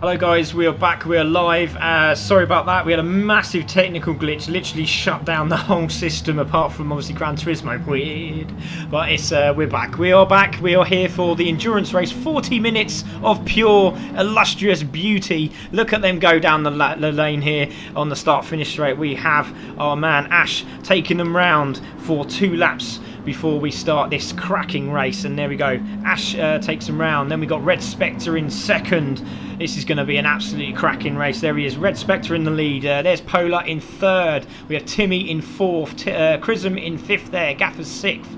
Hello guys, we are back, we are live. Sorry about that, we had a massive technical glitch, literally shut down the whole system apart from obviously Gran Turismo, weird. But it's we're back, we are here for the endurance race, 40 minutes of pure, illustrious beauty. Look at them go down the lane here on the start-finish straight. We have our man Ash taking them round for 2 laps before we start this cracking race, and there we go, Ash takes them round. Then we got Red Spectre in second. This is going to be an absolutely cracking race. There he is, Red Spectre in the lead. There's Polar in third. We have Timmy in fourth, Chrism in fifth there, Gaffer's sixth.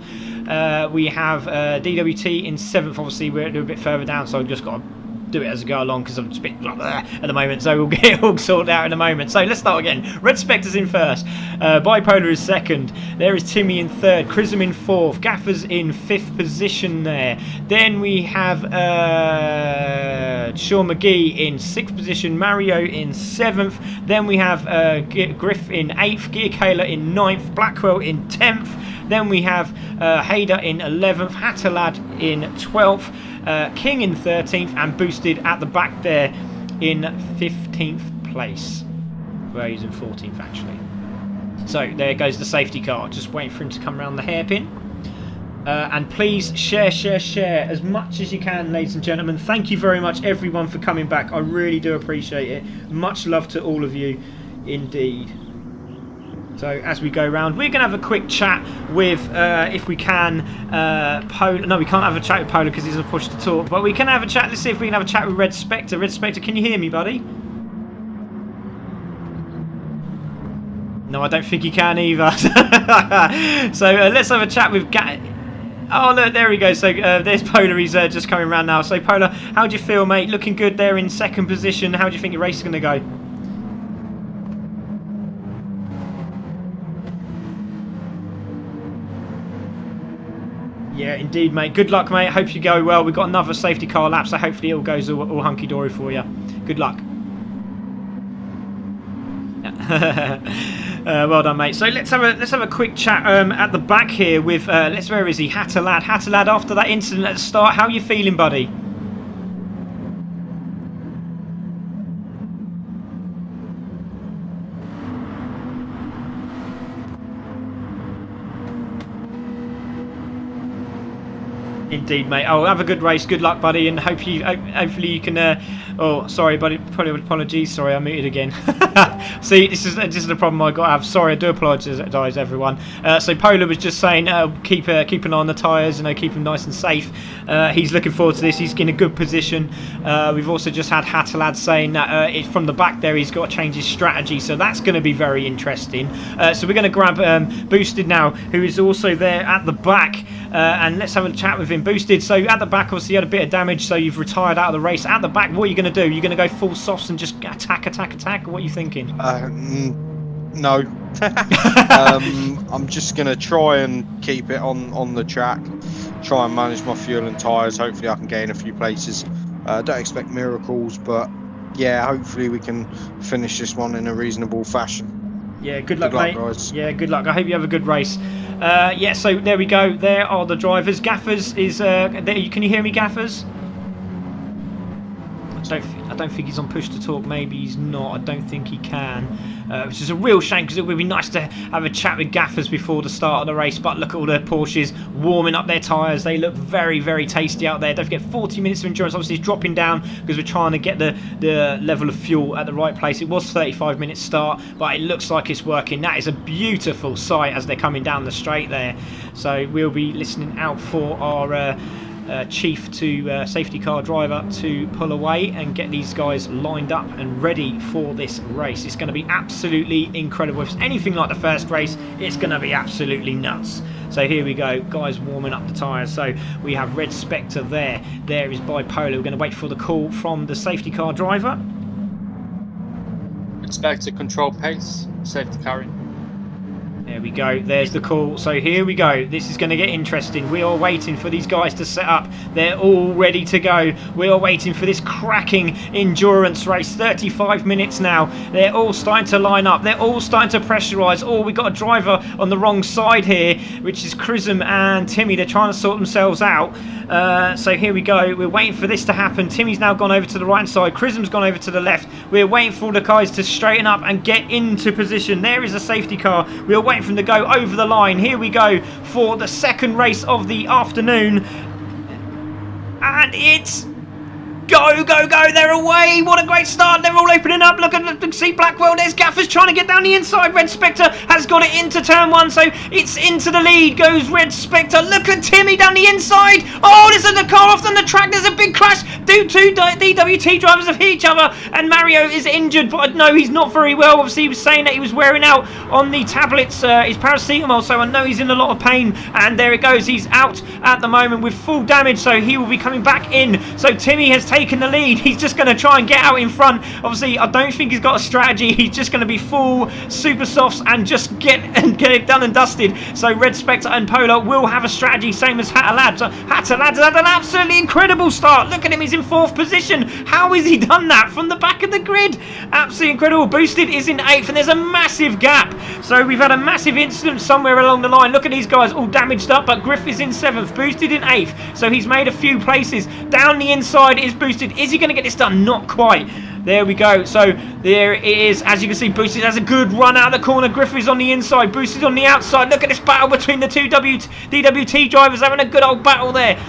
We have DWT in seventh. Obviously we're a bit further down, so I've just got to do it as I go along because I'm just a bit at the moment, so we'll get it all sorted out in a moment. So let's start again. Red Spectre's in first, Bipolar is second, there is Timmy in third, Chrism in fourth, Gaffer's in fifth position there. Then we have Sean McGee in sixth position, Mario in seventh. Then we have Griff in eighth, Gear Kayla in ninth, Blackwell in 10th. Then we have Hader in 11th, Hatterlad in 12th, King in 13th, and Boosted at the back there in 15th place. Well, he's in 14th actually. So there goes the safety car, just waiting for him to come around the hairpin. And please share as much as you can, ladies and gentlemen. Thank you very much everyone for coming back, I really do appreciate it. Much love to all of you indeed. So as we go around, we're going to have a quick chat with, if we can, Polar. No, we can't have a chat with Polar because he's a push to talk. But we can have a chat. Let's see if we can have a chat with Red Spectre. Red Spectre, can you hear me, buddy? No, I don't think you can either. So let's have a chat with... Oh, look, there we go. So there's Polar. He's just coming around now. So Polar, how do you feel, mate? Looking good there in second position. How do you think your race is going to go? Yeah, indeed, mate. Good luck, mate. Hope you go well. We've got another safety car lap, so hopefully it all goes all hunky-dory for you. Good luck. Well done, mate. So let's have a quick chat at the back here with where is he? Hatterlad. Hatterlad, after that incident at the start, how are you feeling, buddy? Indeed, mate. Oh, have a good race. Good luck, buddy, and hopefully you can. Oh, sorry, buddy. Apologies. Sorry, I muted again. See, this is the problem I got to have. Sorry, I do apologise, everyone. So Polar was just saying, keep an eye on the tyres, keep him nice and safe. He's looking forward to this. He's in a good position. We've also just had Hatterlad saying that from the back there he's got to change his strategy, so that's going to be very interesting. So we're going to grab Boosted now, who is also there at the back, and let's have a chat with him. Boosted, so at the back obviously you had a bit of damage, so you've retired out of the race. At the back, what are you going to do? You're going to go full softs and just attack? What are you thinking? No. I'm just going to try and keep it on the track, try and manage my fuel and tyres. Hopefully I can gain a few places. Don't expect miracles, but yeah, hopefully we can finish this one in a reasonable fashion. Yeah, good luck, mate. Guys. Yeah, good luck. I hope you have a good race. Yeah, so there we go. There are the drivers. Gaffers is there. Can you hear me, Gaffers? I don't think he's on push to talk. Maybe he's not. I don't think he can, which is a real shame because it would be nice to have a chat with Gaffers before the start of the race. But look at all the Porsches warming up their tyres. They look very, very tasty out there. Don't forget 40 minutes of endurance. Obviously it's dropping down because we're trying to get the level of fuel at the right place. It was 35 minutes start, but it looks like it's working. That is a beautiful sight as they're coming down the straight there. So we'll be listening out for our chief to safety car driver to pull away and get these guys lined up and ready for this race. It's going to be absolutely incredible. If it's anything like the first race, it's going to be absolutely nuts. So here we go, guys warming up the tyres. So we have Red Spectre there. There is Bipolar. We're going to wait for the call from the safety car driver. Red Spectre, control pace, safety car in. There we go. There's the call. So here we go. This is going to get interesting. We are waiting for these guys to set up. They're all ready to go. We are waiting for this cracking endurance race. 35 minutes now. They're all starting to line up. They're all starting to pressurise. Oh, we got a driver on the wrong side here, which is Chrism and Timmy. They're trying to sort themselves out. So here we go. We're waiting for this to happen. Timmy's now gone over to the right side. Chrism's gone over to the left. We're waiting for all the guys to straighten up and get into position. There is a safety car. We're waiting for them to go over the line. Here we go for the second race of the afternoon. And it's go, go, go. They're away. What a great start. They're all opening up. Look at see Blackwell. There's Gaffers trying to get down the inside. Red Spectre has got it into turn one. So it's into the lead. Goes Red Spectre. Look at Timmy down the inside. Oh, there's a car off on the track. There's a big crash. Two DWT drivers have hit each other. And Mario is injured. But no, he's not very well. Obviously, he was saying that he was wearing out on the tablets, his paracetamol. So I know he's in a lot of pain. And there it goes. He's out at the moment with full damage. So he will be coming back in. So Timmy has taken the lead. He's just going to try and get out in front. Obviously, I don't think he's got a strategy. He's just going to be full super softs and just get it done and dusted. So Red Spectre and Polar will have a strategy, same as Hatter Lads. Hatter Lads had an absolutely incredible start. Look at him, he's in 4th position. How has he done that from the back of the grid? Absolutely incredible. Boosted is in 8th, and there's a massive gap. So we've had a massive incident somewhere along the line. Look at these guys all damaged up, but Griff is in 7th, Boosted in 8th. So he's made a few places. Down the inside is Boosted. Is he going to get this done? Not quite. There we go. So there it is. As you can see, Boosted has a good run out of the corner. Griff is on the inside. Boosted on the outside. Look at this battle between the two DWT drivers, having a good old battle there.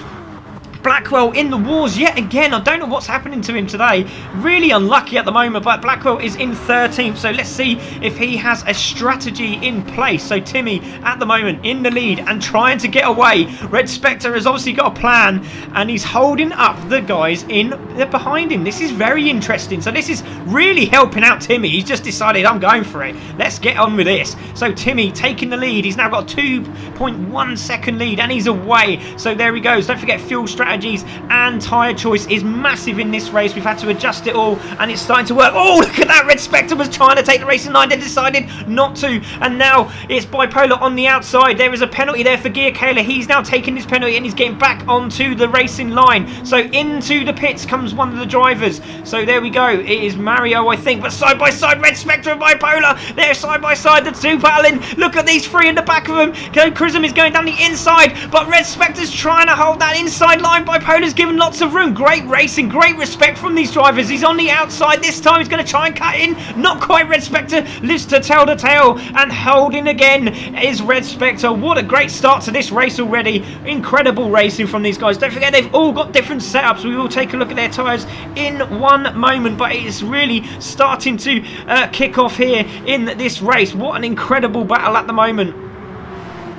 Blackwell in the wars yet again. I don't know what's happening to him today. Really unlucky at the moment, but Blackwell is in 13th. So let's see if he has a strategy in place. So Timmy at the moment in the lead and trying to get away. Red Spectre has obviously got a plan and he's holding up the guys in behind him. This is very interesting. So this is really helping out Timmy. He's just decided, I'm going for it. Let's get on with this. So Timmy taking the lead. He's now got a 2.1 second lead and he's away. So there he goes. Don't forget fuel strategies and tyre choice is massive in this race. We've had to adjust it all and it's starting to work. Oh, look at that. Red Spectre was trying to take the racing line. They decided not to. And now it's Bipolar on the outside. There is a penalty there for Gear Kayla. He's now taking his penalty and he's getting back onto the racing line. So into the pits comes one of the drivers. So there we go. It is Mario, I think. But side by side, Red Spectre and Bipolar. They're side by side, the two battling. Look at these three in the back of them. Chrism is going down the inside, but Red Spectre's trying to hold that inside line. Bipolar's given lots of room. Great racing, great respect from these drivers. He's on the outside this time. He's going to try and cut in. Not quite. Red Spectre lives to tell the tale, and holding again is Red Spectre. What a great start to this race already. Incredible racing from these guys. Don't forget they've all got different setups. We will take a look at their tyres in one moment, but it's really starting to kick off here in this race. What an incredible battle at the moment.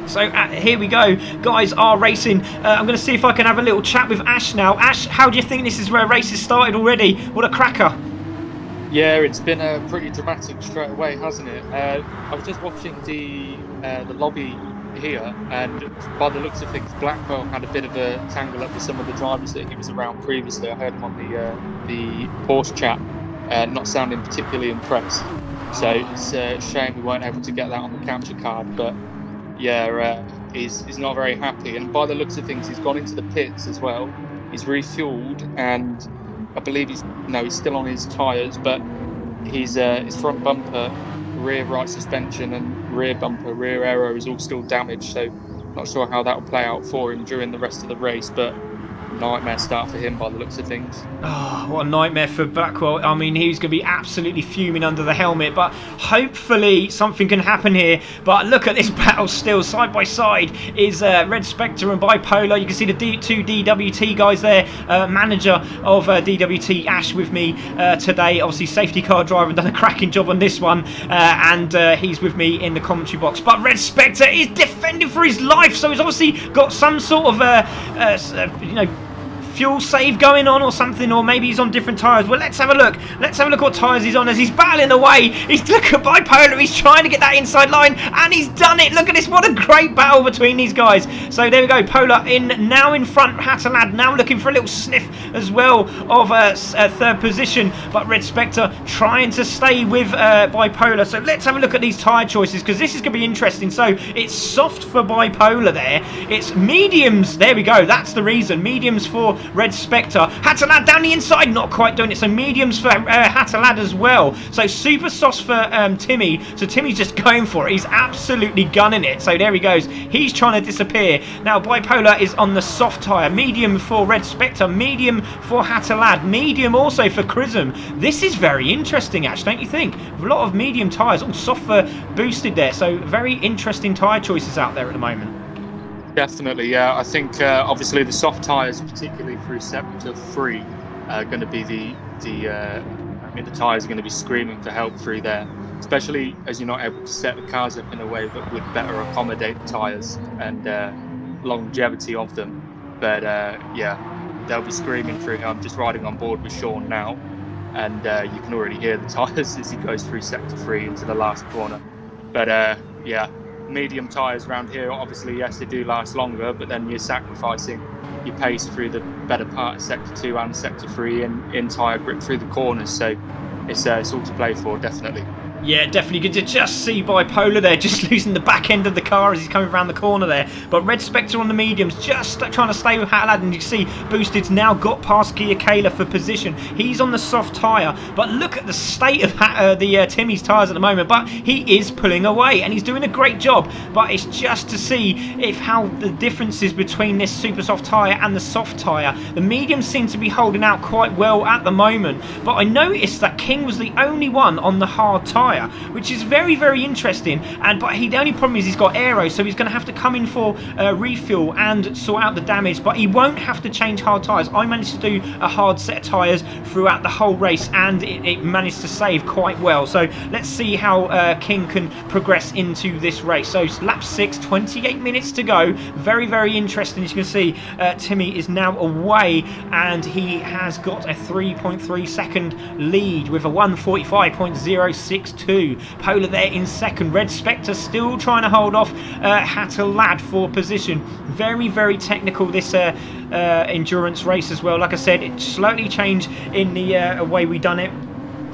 So here we go. Guys are racing. I'm going to see if I can have a little chat with Ash now. Ash, how do you think this is where a race has started already? What a cracker. Yeah, it's been pretty dramatic straight away, hasn't it? I was just watching the lobby here, and by the looks of things, Blackwell had a bit of a tangle up with some of the drivers that he was around previously. I heard him on the Porsche chat, not sounding particularly impressed. So it's a shame we weren't able to get that on the capture card, but yeah, he's not very happy. And by the looks of things, he's gone into the pits as well. He's refueled, and I believe he's still on his tyres, but his front bumper, rear right suspension, and rear bumper, rear aero is all still damaged. So not sure how that will play out for him during the rest of the race, but nightmare start for him by the looks of things. Oh, what a nightmare for Blackwell. I mean, he's going to be absolutely fuming under the helmet, but hopefully something can happen here. But look at this battle still. Side by side is Red Spectre and Bipolar. You can see the two DWT guys there. Manager of DWT, Ash, with me today. Obviously, safety car driver, done a cracking job on this one. And he's with me in the commentary box. But Red Spectre is defending for his life, so he's obviously got some sort of fuel save going on or something, or maybe he's on different tyres. Well, let's have a look. Let's have a look what tyres he's on as he's battling away. Look at Bipolar. He's trying to get that inside line, and he's done it. Look at this. What a great battle between these guys. So there we go. Polar now in front. Hatalad now looking for a little sniff as well of a third position, but Red Spectre trying to stay with Bipolar. So let's have a look at these tyre choices, because this is going to be interesting. So it's soft for Bipolar there. It's mediums. There we go. That's the reason. Mediums for Red Spectre. Hatalad down the inside, not quite doing it. So mediums for Hatalad as well. So super soft for Timmy. So Timmy's just going for it. He's absolutely gunning it. So there he goes. He's trying to disappear. Now Bipolar is on the soft tyre. Medium for Red Spectre. Medium for Hatalad. Medium also for Chrism. This is very interesting, actually, don't you think? A lot of medium tyres, all soft for Boosted there. So very interesting tyre choices out there at the moment. Definitely, yeah. I think obviously the soft tyres, particularly through Sector 3, are going to be the tyres are going to be screaming for help through there, especially as you're not able to set the cars up in a way that would better accommodate the tyres and longevity of them. But yeah, they'll be screaming through here. I'm just riding on board with Sean now, and you can already hear the tyres as he goes through Sector 3 into the last corner. But yeah, medium tyres around here, obviously, yes, they do last longer, but then you're sacrificing your pace through the better part of Sector 2 and Sector 3 in tyre grip through the corners. So it's all to play for, definitely. Yeah, definitely good to just see Bipolar there, just losing the back end of the car as he's coming around the corner there. But Red Spectre on the mediums, just trying to stay with Hatalad, and you see Boosted's now got past Giacala for position. He's on the soft tyre, but look at the state of Timmy's tyres at the moment. But he is pulling away, and he's doing a great job. But it's just to see how the differences between this super soft tyre and the soft tyre. The mediums seem to be holding out quite well at the moment, but I noticed that King was the only one on the hard tyre, which is very, very interesting. But the only problem is he's got aero, so he's going to have to come in for refuel and sort out the damage, but he won't have to change hard tyres. I managed to do a hard set of tyres throughout the whole race, and it managed to save quite well. So let's see how King can progress into this race. So lap 6, 28 minutes to go. Very, very interesting. As you can see, Timmy is now away, and he has got a 3.3 second lead with a 1:45.062. Polar there in second. Red Spectre still trying to hold off Hatalad for position. Very, very technical this endurance race as well. Like I said, it slowly changed in the way we done it.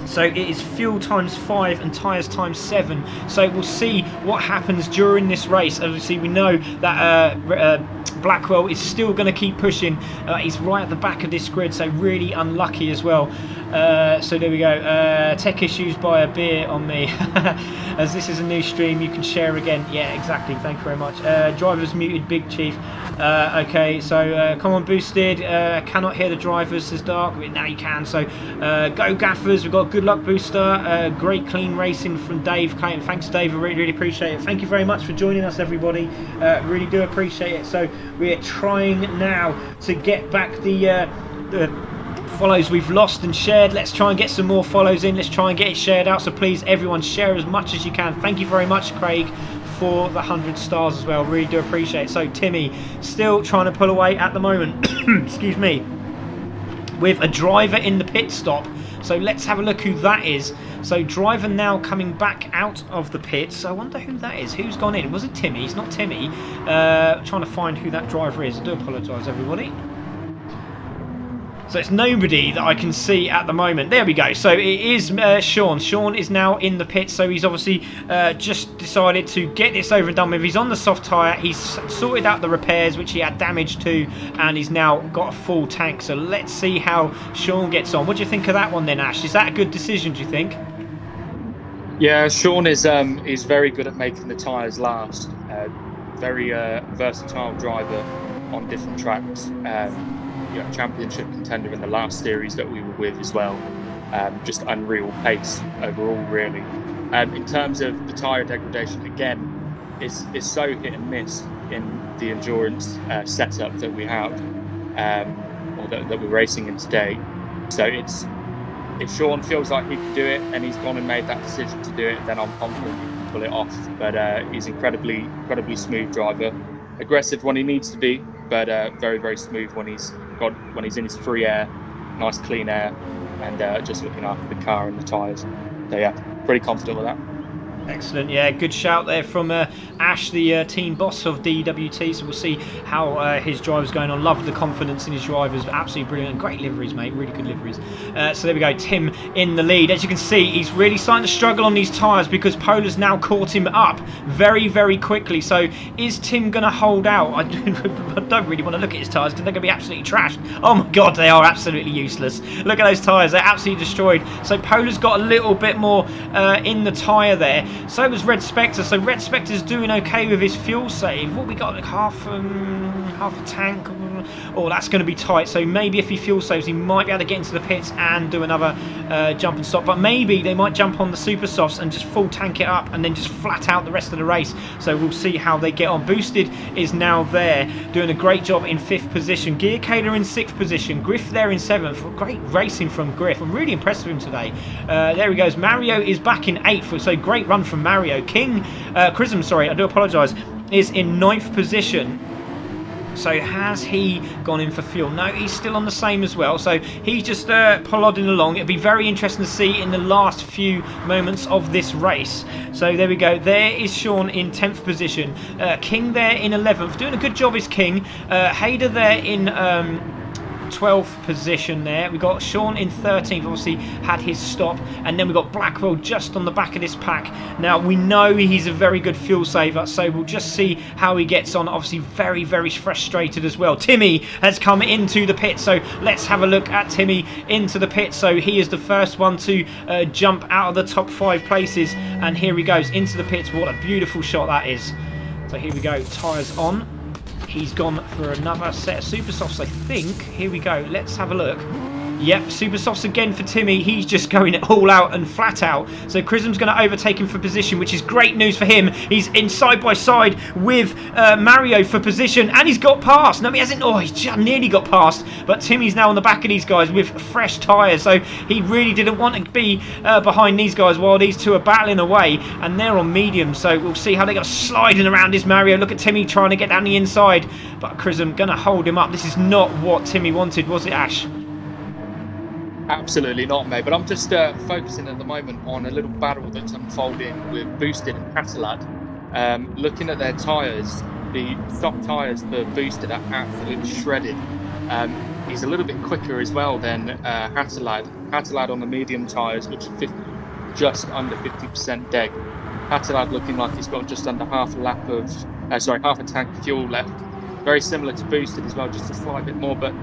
So it is fuel times 5 and tyres times 7. So we'll see what happens during this race. Obviously, we know that Blackwell is still going to keep pushing. He's right at the back of this grid, so really unlucky as well. So there we go. Tech issues, buy a beer on me. As this is a new stream, you can share again. Yeah, exactly. Thank you very much. Drivers muted, Big Chief. Okay, so come on, Boosted. Cannot hear the drivers, says Dark. Now you can. So go Gaffers. We've got Good Luck Booster. Great clean racing from Dave Clayton. Thanks, Dave. I really, really appreciate it. Thank you very much for joining us, everybody. Really do appreciate it. So we're trying now to get back the follows we've lost and shared. Let's try and get some more follows in. Let's try and get it shared out. So please, everyone, share as much as you can. Thank you very much, Craig, for the 100 stars as well. Really do appreciate it. So Timmy still trying to pull away at the moment. Excuse me. With a driver in the pit stop. So let's have a look who that is. So driver now coming back out of the pits. I wonder who that is. Who's gone in? Was it Timmy? It's not Timmy. Trying to find who that driver is. I do apologise, everybody. So it's nobody that I can see at the moment. There we go. So it is Sean. Sean is now in the pit. So he's obviously just decided to get this over and done with. He's on the soft tyre. He's sorted out the repairs, which he had damage to. And he's now got a full tank. So let's see how Sean gets on. What do you think of that one then, Ash? Is that a good decision, do you think? Yeah, Sean is very good at making the tyres last. Very versatile driver on different tracks. Championship contender in the last series that we were with as well. Just unreal pace overall, really. In terms of the tyre degradation, again, it's so hit and miss in the endurance setup that we have, or that we're racing in today. So if Sean feels like he can do it and he's gone and made that decision to do it, then I'm confident he can pull it off. But he's incredibly smooth driver, aggressive when he needs to be, but very, very smooth when he's when he's in his free air, nice clean air, and just looking after the car and the tyres. So yeah, pretty confident with that. Excellent, yeah, good shout there from Ash, the team boss of DWT. So we'll see how his driver's going on. Love the confidence in his drivers, absolutely brilliant. Great liveries, mate, really good liveries. So there we go, Tim in the lead. As you can see, he's really starting to struggle on these tyres because Polar's now caught him up very, very quickly. So is Tim going to hold out? I don't really want to look at his tyres because they're going to be absolutely trashed. Oh my God, they are absolutely useless. Look at those tyres, they're absolutely destroyed. So Polar's got a little bit more in the tyre there. So was Red Spectre. So Red Spectre's doing okay with his fuel save. What we got, like half a tank. Oh, that's going to be tight. So maybe if he fuel saves, he might be able to get into the pits and do another jump and stop. But maybe they might jump on the super softs and just full tank it up and then just flat out the rest of the race. So we'll see how they get on. Boosted is now there, doing a great job in 5th position. Gear Kaler in 6th position. Griff there in 7th. Great racing from Griff. I'm really impressed with him today. There he goes. Mario is back in 8th. So great run from Mario. Chrism, sorry, I do apologise, is in 9th position. So has he gone in for fuel? No, he's still on the same as well. So he's just plodding along. It'll be very interesting to see in the last few moments of this race. So there we go. There is Sean in 10th position. King there in 11th. Doing a good job is King. Hayder there in 12th position there. We got Sean in 13th, obviously had his stop, and then we got Blackwell just on the back of this pack. Now we know he's a very good fuel saver, so we'll just see how he gets on. Obviously very, very frustrated as well. Timmy has come into the pit, so let's have a look at Timmy into the pit. So he is the first one to jump out of the top 5 places, and here he goes into the pits. What a beautiful shot that is. So here we go, tyres on. He's gone for another set of super softs, I think. Here we go. Let's have a look. Yep, super softs again for Timmy. He's just going all out and flat out. So Chrism's going to overtake him for position, which is great news for him. He's in side by side with Mario for position, and he's got past. No, he hasn't. Oh, he's just nearly got past. But Timmy's now on the back of these guys with fresh tyres. So he really didn't want to be behind these guys while these two are battling away, and they're on medium. So we'll see how they go sliding around this Mario. Look at Timmy trying to get down the inside, but Chrism going to hold him up. This is not what Timmy wanted, was it, Ash? Absolutely not, mate. But I'm just focusing at the moment on a little battle that's unfolding with Boosted and Catalad. Looking at their tyres, the stock tyres for Boosted are absolutely shredded. He's a little bit quicker as well than Catalad. Catalad on the medium tyres, which are just under 50% deg. Catalad looking like he's got just under half a tank of fuel left. Very similar to Boosted as well, just a slight bit more, but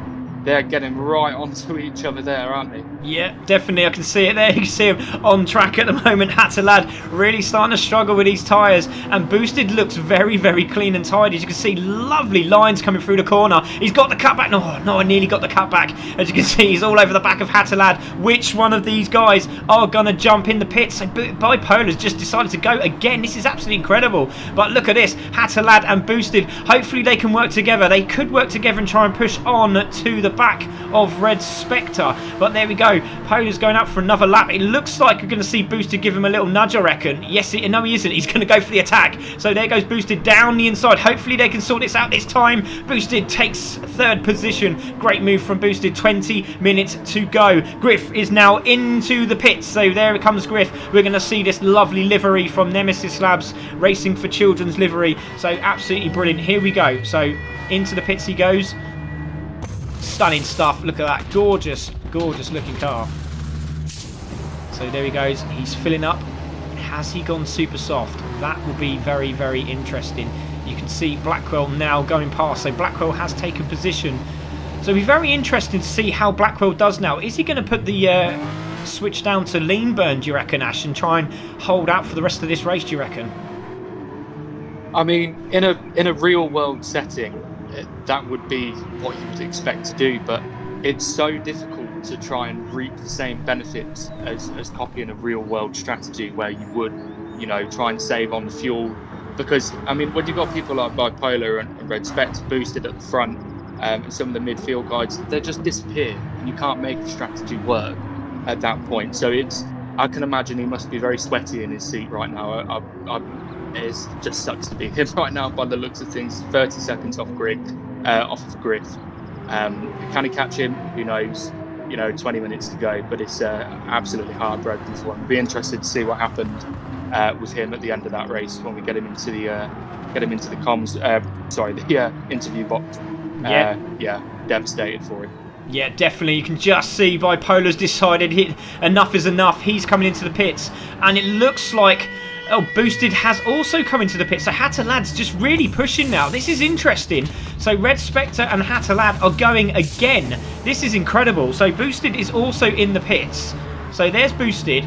they're getting right onto each other there, aren't they? Yeah, definitely. I can see it there. You can see him on track at the moment. Hatalad really starting to struggle with these tyres. And Boosted looks very, very clean and tidy. As you can see, lovely lines coming through the corner. He's got the cutback. No, I nearly got the cutback. As you can see, he's all over the back of Hatalad. Which one of these guys are going to jump in the pits? So Bipolar's just decided to go again. This is absolutely incredible. But look at this. Hatalad and Boosted. Hopefully they can work together. They could work together and try and push on to the back of Red Spectre. But there we go. Polar's going up for another lap. It looks like we're going to see Boosted give him a little nudge, I reckon. Yes, no, he isn't. He's going to go for the attack. So there goes Boosted down the inside. Hopefully they can sort this out this time. Boosted takes 3rd position. Great move from Boosted. 20 minutes to go. Griff is now into the pits. So there it comes Griff. We're going to see this lovely livery from Nemesis Labs, Racing for Children's livery. So absolutely brilliant. Here we go. So into the pits he goes. Stunning stuff. Look at that. Gorgeous, gorgeous looking car. So there he goes. He's filling up. Has he gone super soft? That will be very, very interesting. You can see Blackwell now going past. So Blackwell has taken position. So it'll be very interesting to see how Blackwell does now. Is he going to put the switch down to lean burn, do you reckon, Ash, and try and hold out for the rest of this race, do you reckon? I mean, in a real world setting, that would be what you would expect to do, but it's so difficult to try and reap the same benefits as copying a real world strategy where you would, try and save on the fuel. Because, I mean, when you've got people like Bipolar and Red Spectre Boosted at the front, and some of the midfield guys, they just disappear and you can't make the strategy work at that point. So I can imagine he must be very sweaty in his seat right now. It just sucks to be him right now by the looks of things. 30 seconds off of Griff. Can he catch him? Who knows? 20 minutes to go, but it's absolutely heartbroken for him. I'll be interested to see what happened with him at the end of that race when we get him into the interview box. Devastated for him. Yeah, definitely. You can just see Bipolar's decided enough is enough. He's coming into the pits, and it looks like Boosted has also come into the pits. So Hattalad's just really pushing now. This is interesting. So Red Spectre and Hattalad are going again. This is incredible. So Boosted is also in the pits. So there's Boosted.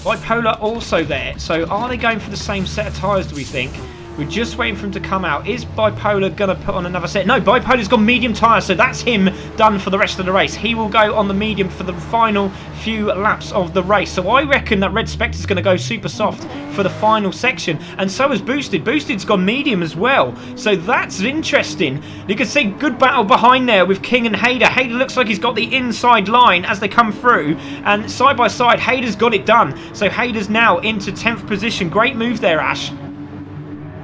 Bipolar also there. So are they going for the same set of tyres, do we think? We're just waiting for him to come out. Is Bipolar going to put on another set? No, Bipolar's got medium tyres, so that's him done for the rest of the race. He will go on the medium for the final few laps of the race. So I reckon that Red Spectre's going to go super soft for the final section. And so has Boosted. Boosted's gone medium as well. So that's interesting. You can see good battle behind there with King and Hader. Hader looks like he's got the inside line as they come through. And side by side, Hader's got it done. So Hader's now into 10th position. Great move there, Ash.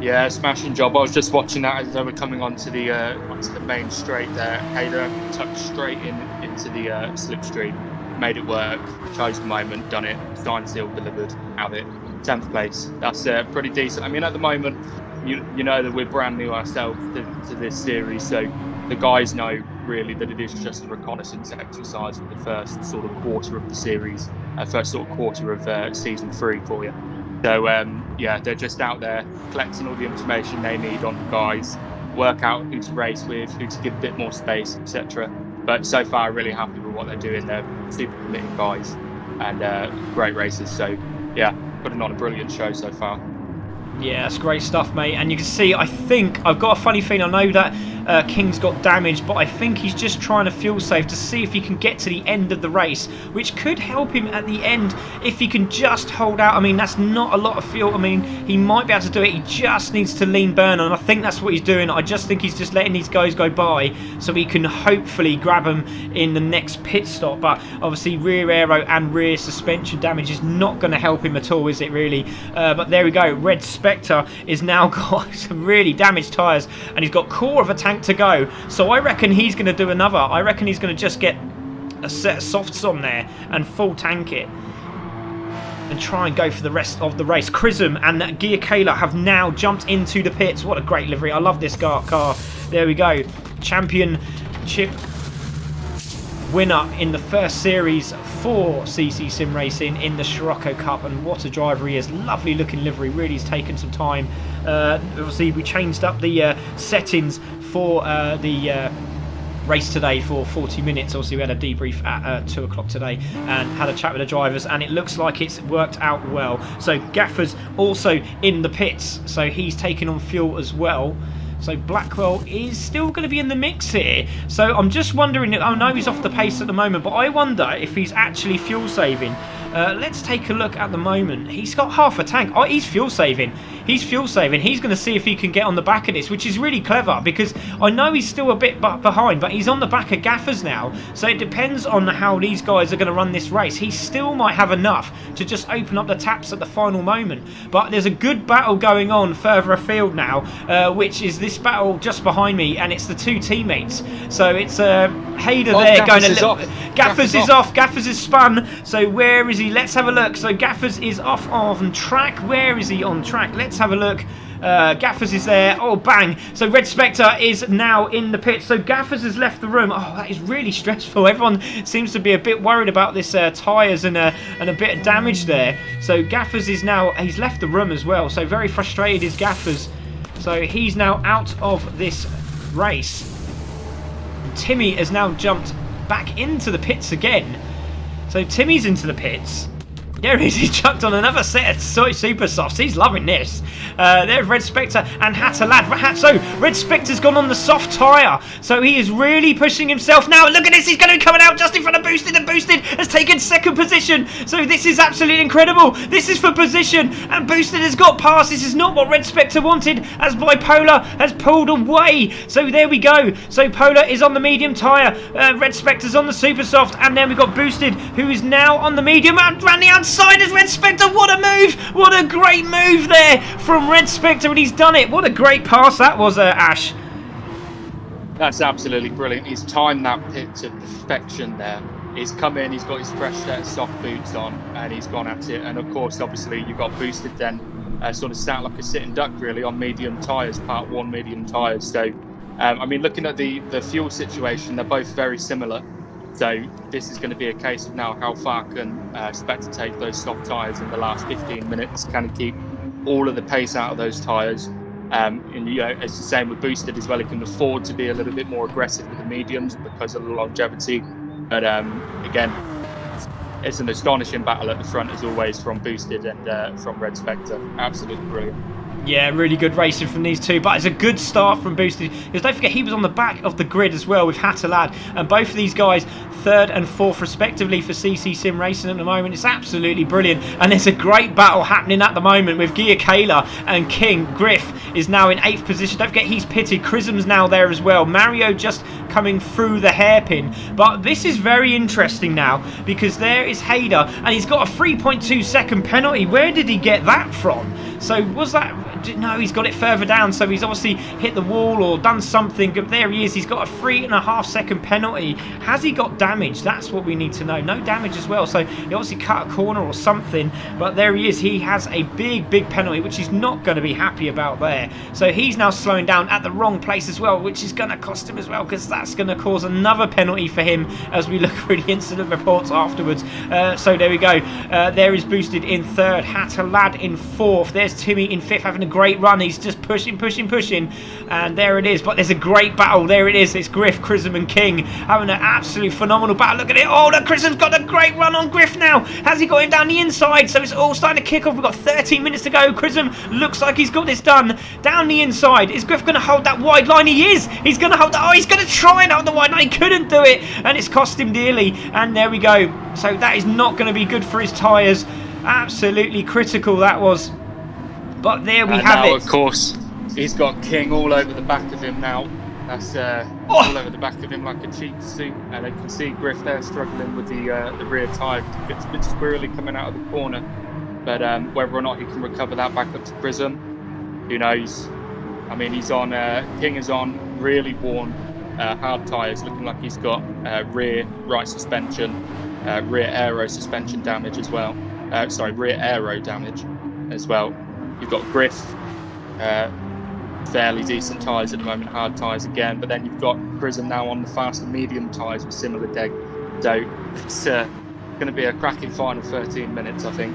Yeah, smashing job. I was just watching that as they were coming onto the main straight there. Hader tucked straight into the slipstream, made it work, chose the moment, done it, signed, sealed, delivered, have it. 10th place. That's pretty decent. I mean, at the moment, you know that we're brand new ourselves to this series, so the guys know really that it is just a reconnaissance exercise for the first sort of quarter of the series, first sort of quarter of season 3 for you. So, they're just out there collecting all the information they need on the guys, work out who to race with, who to give a bit more space, etc. But so far, really happy with what they're doing. They're super committed guys and great racers. So, yeah, putting on a brilliant show so far. Yeah, that's great stuff, mate. And you can see, I think, I've got a funny feeling, I know that King's got damaged, but I think he's just trying to fuel save to see if he can get to the end of the race, which could help him at the end if he can just hold out. I mean, that's not a lot of fuel. I mean, he might be able to do it. He just needs to lean burn, and I think that's what he's doing. I just think he's just letting these guys go by so he can hopefully grab them in the next pit stop. But obviously, rear aero and rear suspension damage is not going to help him at all, is it really? But there we go. Red Spectre is now got some really damaged tyres, and he's got core of a tank to go. So I reckon he's going to do another. I reckon he's going to just get a set of softs on there and full tank it and try and go for the rest of the race. Chrism and Gear Kayla have now jumped into the pits. What a great livery. I love this car. There we go. Championship winner in the first series for CC Sim Racing in the Scirocco Cup, and what a driver he is. Lovely looking livery, really has taken some time. Obviously we changed up the settings for the race today for 40 minutes. Obviously we had a debrief at 2 o'clock today and had a chat with the drivers, and it looks like it's worked out well. So Gaffer's also in the pits, so he's taking on fuel as well. So Blackwell is still going to be in the mix here. So I'm just wondering, I know he's off the pace at the moment, but I wonder if he's actually fuel saving. Let's take a look at the moment. He's got half a tank. Oh, he's fuel saving. He's fuel saving. He's going to see if he can get on the back of this, which is really clever because I know he's still a bit behind, but he's on the back of Gaffers now. So it depends on how these guys are going to run this race. He still might have enough to just open up the taps at the final moment. But there's a good battle going on further afield now, which is this battle just behind me, and it's the two teammates. So it's Hader there going a little. Gaffers is off. Gaffers is spun. So where is he? Let's have a look. So Gaffers is off on track. Where is he on track? Let's have a look. Gaffers is there. Oh, bang. So Red Spectre is now in the pit. So Gaffers has left the room. Oh, that is really stressful. Everyone seems to be a bit worried about this tyres and a bit of damage there. So Gaffers is now, he's left the room as well. So very frustrated is Gaffers. So he's now out of this race. Timmy has now jumped back into the pits again. So Timmy's into the pits. There he is, he's chucked on another set of super softs. He's loving this. There's Red Spectre and Hattalad. So Red Spectre's gone on the soft tyre. So he is really pushing himself now. Look at this, he's going to be coming out just in front of Boosted, and Boosted has taken second position. So this is absolutely incredible. This is for position, and Boosted has got past. This is not what Red Spectre wanted, as Bipolar has pulled away. So there we go. So Polar is on the medium tyre. Red Spectre's on the super soft, and then we've got Boosted, who is now on the medium and ran the outside. Is Red Spectre. What a move! What a great move there from Red Spectre, and he's done it. What a great pass that was, Ash. That's absolutely brilliant. He's timed that pit to perfection there. He's come in, he's got his fresh set of soft boots on, and he's gone at it. And of course, obviously, you got boosted then, sort of sat like a sitting duck really on medium tyres, part 1 medium tyres. So, I mean, looking at the fuel situation, they're both very similar. So this is going to be a case of now how far can Spectre take those soft tyres in the last 15 minutes? Can he keep all of the pace out of those tyres? And you know, it's the same with boosted as well. He can afford to be a little bit more aggressive with the mediums because of the longevity. But again, it's an astonishing battle at the front as always from boosted and from Red Spectre. Absolutely brilliant. Yeah, really good racing from these two, but it's a good start from Boosted, because don't forget he was on the back of the grid as well with Hattalad, and both of these guys 3rd and 4th respectively for CC Sim Racing at the moment. It's absolutely brilliant, and there's a great battle happening at the moment with Gia Kayla and King. Griff is now in 8th position. Don't forget he's pitted. Chrism's now there as well. Mario just coming through the hairpin, but this is very interesting now because there is Hader, and he's got a 3.2 second penalty. Where did he get that from? So was that... No, he's got it further down, so he's obviously hit the wall or done something. There he is. He's got a 3.5 second penalty. Has he got damage? That's what we need to know. No damage as well, so he obviously cut a corner or something, but there he is. He has a big penalty, which he's not going to be happy about there. So he's now slowing down at the wrong place as well, which is going to cost him as well, because that's going to cause another penalty for him as we look through the incident reports afterwards. So there we go. There is Boosted in 3rd, Hattalad in 4th. There's Timmy in 5th, having a great run. He's just pushing, and there it is. But there's a great battle. There it is. It's Griff, Chrism and King having an absolute phenomenal battle. Look at it. Oh, look, Chrism's got a great run on Griff now. Has he got him down the inside? So it's all starting to kick off. We've got 13 minutes to go. Chrism looks like he's got this done. Down the inside. Is Griff going to hold that wide line? He is. He's going to hold that. Oh, he's going to try and hold the wide line. He couldn't do it, and it's cost him dearly. And there we go. So that is not going to be good for his tyres. Absolutely critical that was. But there we have now, it. Of course, he's got King all over the back of him now. That's all over the back of him like a cheap suit. And you can see Griff there struggling with the rear tyre. Gets a bit squirrely coming out of the corner. But whether or not he can recover that back up to Prism, who knows? I mean, he's on. King is on really worn hard tyres, looking like he's got rear right suspension, rear aero suspension damage as well. Sorry, rear aero damage as well. You've got Griff, fairly decent tyres at the moment, hard tyres again, but then you've got Prism now on the fast and medium tyres with similar deg. So it's going to be a cracking final 13 minutes, I think.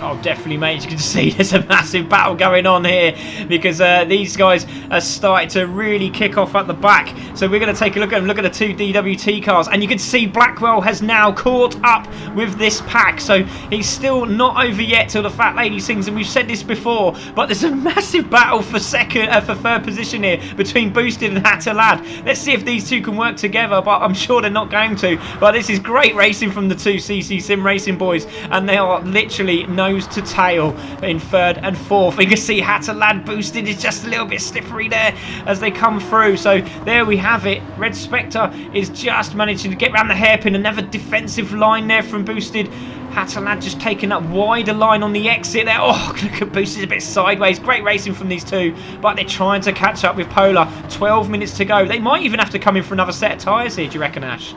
Oh, definitely, mate. You can see there's a massive battle going on here because these guys are starting to really kick off at the back. So we're going to take a look at them, look at the 2 DWT cars, and you can see Blackwell has now caught up with this pack. So he's still not over yet till the Fat Lady sings, and we've said this before, but there's a massive battle for for 3rd position here between Boosted and Hattalad. Let's see if these two can work together, but I'm sure they're not going to. But this is great racing from the 2 CC Sim Racing boys, and they are literally nose to tail in 3rd and 4th. You can see Hattalad Boosted is just a little bit slippery there as they come through. So there we have it. Red Spectre is just managing to get around the hairpin. Another defensive line there from Boosted. Hattalad just taking that wider line on the exit there. Oh, look at Boosted a bit sideways. Great racing from these two, but they're trying to catch up with Polar. 12 minutes to go. They might even have to come in for another set of tyres here, do you reckon, Ash?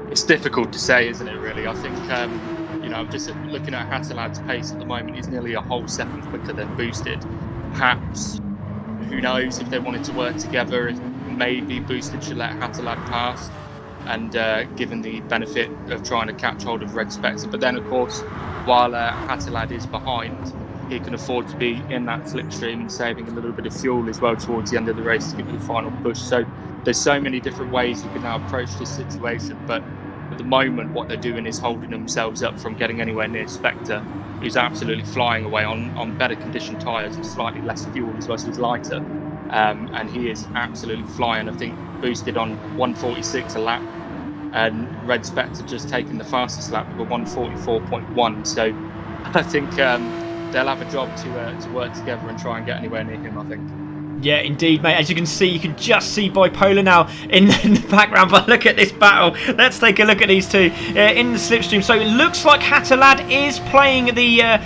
It's difficult to say, isn't it, really? I think you know, just looking at Hattalad's pace at the moment, he's nearly a whole second quicker than Boosted. Perhaps, who knows, if they wanted to work together, if maybe Boosted should let Hattalad pass, and given the benefit of trying to catch hold of Red Spectre. But then, of course, while Hattalad is behind, he can afford to be in that slipstream and saving a little bit of fuel as well towards the end of the race to give it the final push. So there's so many different ways you can now approach this situation, but at the moment what they're doing is holding themselves up from getting anywhere near Spectre, who's absolutely flying away on better conditioned tyres and slightly less fuel as well, so he's lighter, and he is absolutely flying. I think Boosted on 146 a lap, and Red Spectre just taking the fastest lap with a 144.1, so I think they'll have a job to work together and try and get anywhere near him, I think. Yeah, indeed, mate. As you can see, you can just see Bipolar now in the background. But look at this battle. Let's take a look at these two in the slipstream. So it looks like Hattalad is playing the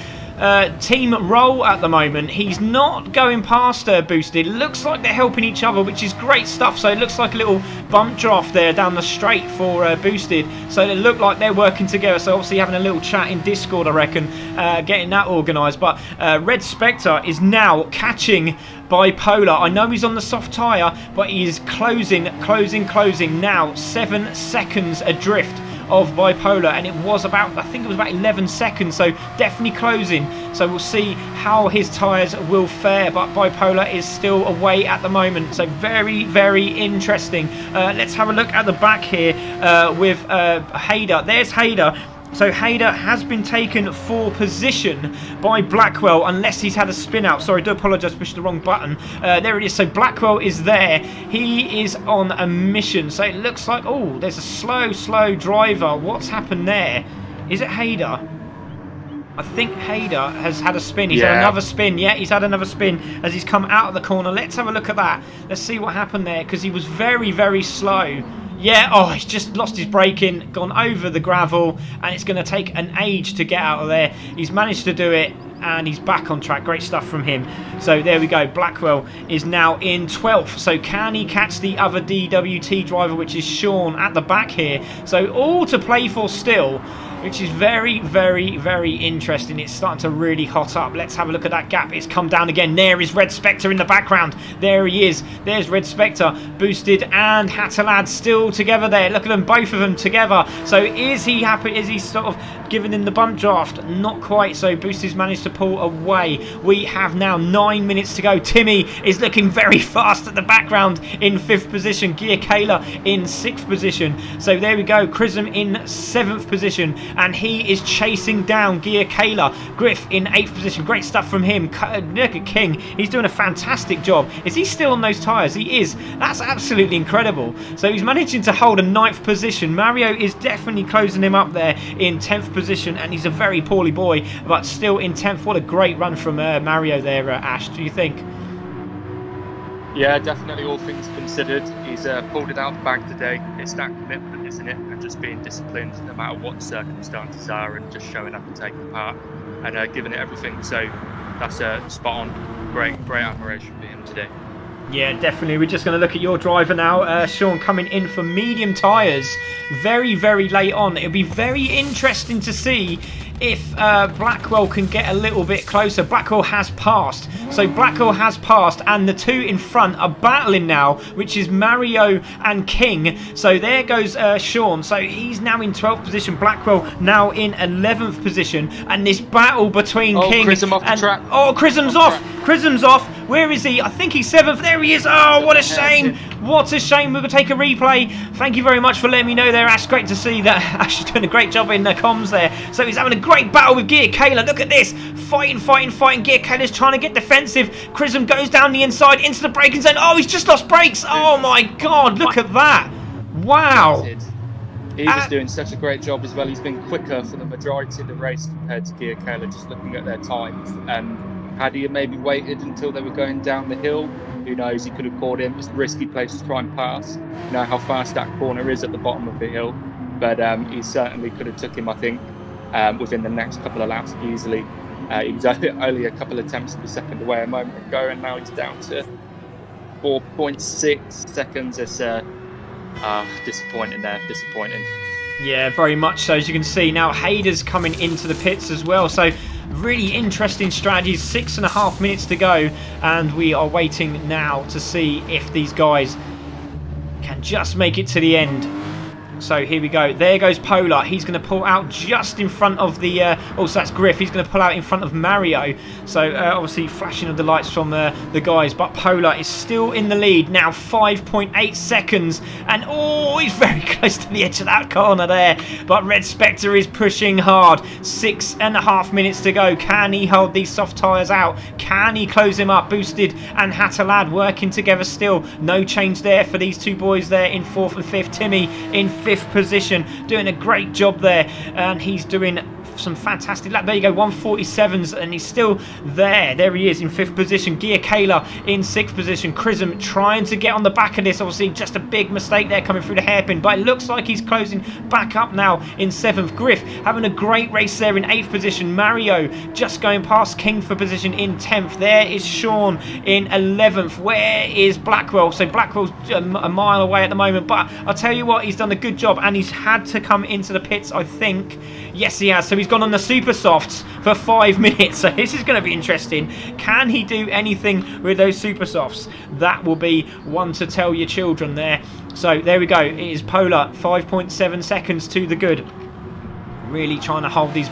team role at the moment. He's not going past Boosted. Looks like they're helping each other, which is great stuff. So it looks like a little bump draft there down the straight for Boosted. So it looked like they're working together. So obviously having a little chat in Discord, I reckon, getting that organised. But Red Spectre is now catching Bipolar. I know he's on the soft tyre, but he is closing now. 7 seconds adrift of Bipolar, and it was about, I think it was about 11 seconds, so definitely closing. So we'll see how his tyres will fare, but Bipolar is still away at the moment, so very, very interesting. Let's have a look at the back here with Hayder. There's Hayder. So Hayder has been taken for position by Blackwell, unless he's had a spin out. Sorry, I do apologise, pushed the wrong button. There it is. So Blackwell is there. He is on a mission. So it looks like, oh, there's a slow driver. What's happened there? Is it Hayder? I think Hayder has had a spin. He's had another spin. Yeah, he's had another spin as he's come out of the corner. Let's have a look at that. Let's see what happened there, because he was very, very slow. Yeah, oh, he's just lost his braking, gone over the gravel, and it's going to take an age to get out of there. He's managed to do it, and he's back on track. Great stuff from him. So there we go. Blackwell is now in 12th. So can he catch the other DWT driver, which is Sean, at the back here? So all to play for still, which is very, very, very interesting. It's starting to really hot up. Let's have a look at that gap. It's come down again. There is Red Spectre in the background. There he is. There's Red Spectre, Boosted, and Hatterlad still together there. Look at them, both of them together. So is he happy? Is he sort of giving in the bump draft? Not quite. So Boosted's managed to pull away. We have now 9 minutes to go. Timmy is looking very fast at the background in 5th position. Gear Kayla in 6th position. So there we go. Chrism in 7th position, and he is chasing down Gear Kayla. Griff in 8th position. Great stuff from him. Look at King. He's doing a fantastic job. Is he still on those tyres? He is. That's absolutely incredible. So he's managing to hold a 9th position. Mario is definitely closing him up there in 10th position, and he's a very poorly boy, but still in 10th. What a great run from Mario there, Ash. Do you think? Yeah, definitely, all things considered. He's pulled it out of the bag today. It's that commitment, isn't it? And just being disciplined no matter what the circumstances are, and just showing up and taking part and giving it everything. So that's spot on. Great admiration for him today. Yeah, definitely. We're just going to look at your driver now. Sean coming in for medium tyres. Very, very late on. It'll be very interesting to see if Blackwell can get a little bit closer. Blackwell has passed. So Blackwell has passed, and the two in front are battling now, which is Mario and King. So there goes Sean. So he's now in 12th position. Blackwell now in 11th position. And this battle between King Chrism off the track. Oh, Chrism's off. Chrism's off. Where is he? I think he's 7th. There he is. Oh, what a shame. What a shame. We're going to take a replay. Thank you very much for letting me know there, Ash. Great to see that. Ash is doing a great job in the comms there. So he's having a great battle with Gear Kayla. Look at this. Fighting. Gear Kayla's trying to get defensive. Chrism goes down the inside into the braking zone. Oh, he's just lost brakes. Oh, my God. Look at that. Wow. He was doing such a great job as well. He's been quicker for the majority of the race compared to Gear Kayla, just looking at their times. Had he maybe waited until they were going down the hill, who knows, he could have caught him. It's a risky place to try and pass. You know how fast that corner is at the bottom of the hill. But he certainly could have took him, I think, within the next couple of laps easily. He was only a couple of tenths of a second away a moment ago, and now he's down to 4.6 seconds. It's disappointing there, disappointing. Yeah, very much so. As you can see now, Hayder's coming into the pits as well. So really interesting strategies. 6.5 minutes to go, and we are waiting now to see if these guys can just make it to the end. So here we go. There goes Polar. He's going to pull out just in front of the... so that's Griff. He's going to pull out in front of Mario. So obviously flashing of the lights from the guys. But Polar is still in the lead. Now 5.8 seconds. And oh, he's very close to the edge of that corner there. But Red Spectre is pushing hard. 6.5 minutes to go. Can he hold these soft tyres out? Can he close him up? Boosted and Hatterlad working together still. No change there for these two boys there in 4th and 5th. Timmy in 5th position, doing a great job there, and he's doing some fantastic lap. There you go, 147s, and he's still there. There he is in 5th position. Gia Kayla in 6th position. Chrism trying to get on the back of this. Obviously, just a big mistake there coming through the hairpin, but it looks like he's closing back up now in 7th. Griff having a great race there in 8th position. Mario just going past King for position in 10th. There is Sean in 11th. Where is Blackwell? So Blackwell's a mile away at the moment, but I'll tell you what, he's done a good job, and he's had to come into the pits, I think. Yes, he has. So he's gone on the super softs for 5 minutes. So this is going to be interesting. Can he do anything with those super softs? That will be one to tell your children there. So there we go. It is Polar, 5.7 seconds to the good. Really trying to hold these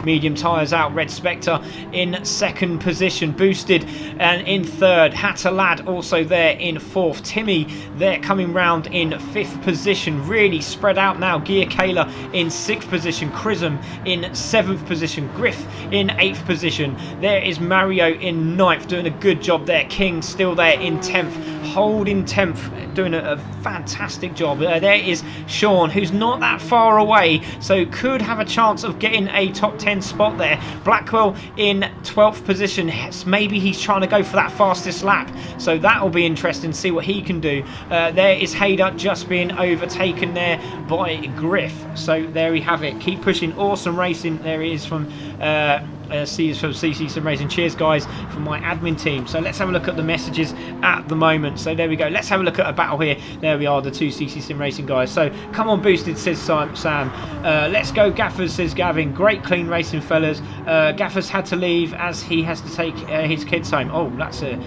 medium tyres out. Red Spectre in 2nd position. Boosted and in 3rd. Hatterlad also there in 4th. Timmy there coming round in 5th position. Really spread out now. Gia Kayla in 6th position. Chrism in 7th position. Griff in 8th position. There is Mario in 9th. Doing a good job there. King still there in 10th. Holding 10th. Doing a fantastic job. There is Sean, who's not that far away, so could have a chance of getting a top 10 spot there. Blackwell in 12th position. Maybe he's trying to go for that fastest lap, so that will be interesting to see what he can do. There is Hayder just being overtaken there by Griff, so there we have it. Keep pushing. Awesome racing. There he is from CCSIMRACING. Cheers guys from my admin team. So let's have a look at the messages at the moment. So there we go. Let's have a look at a battle here. There we are, the 2 CCSIMRACING guys. So come on Boosted, says Sam. Let's go Gaffers, says Gavin. Great clean racing fellas. Gaffers had to leave as he has to take his kids home. Oh, that's a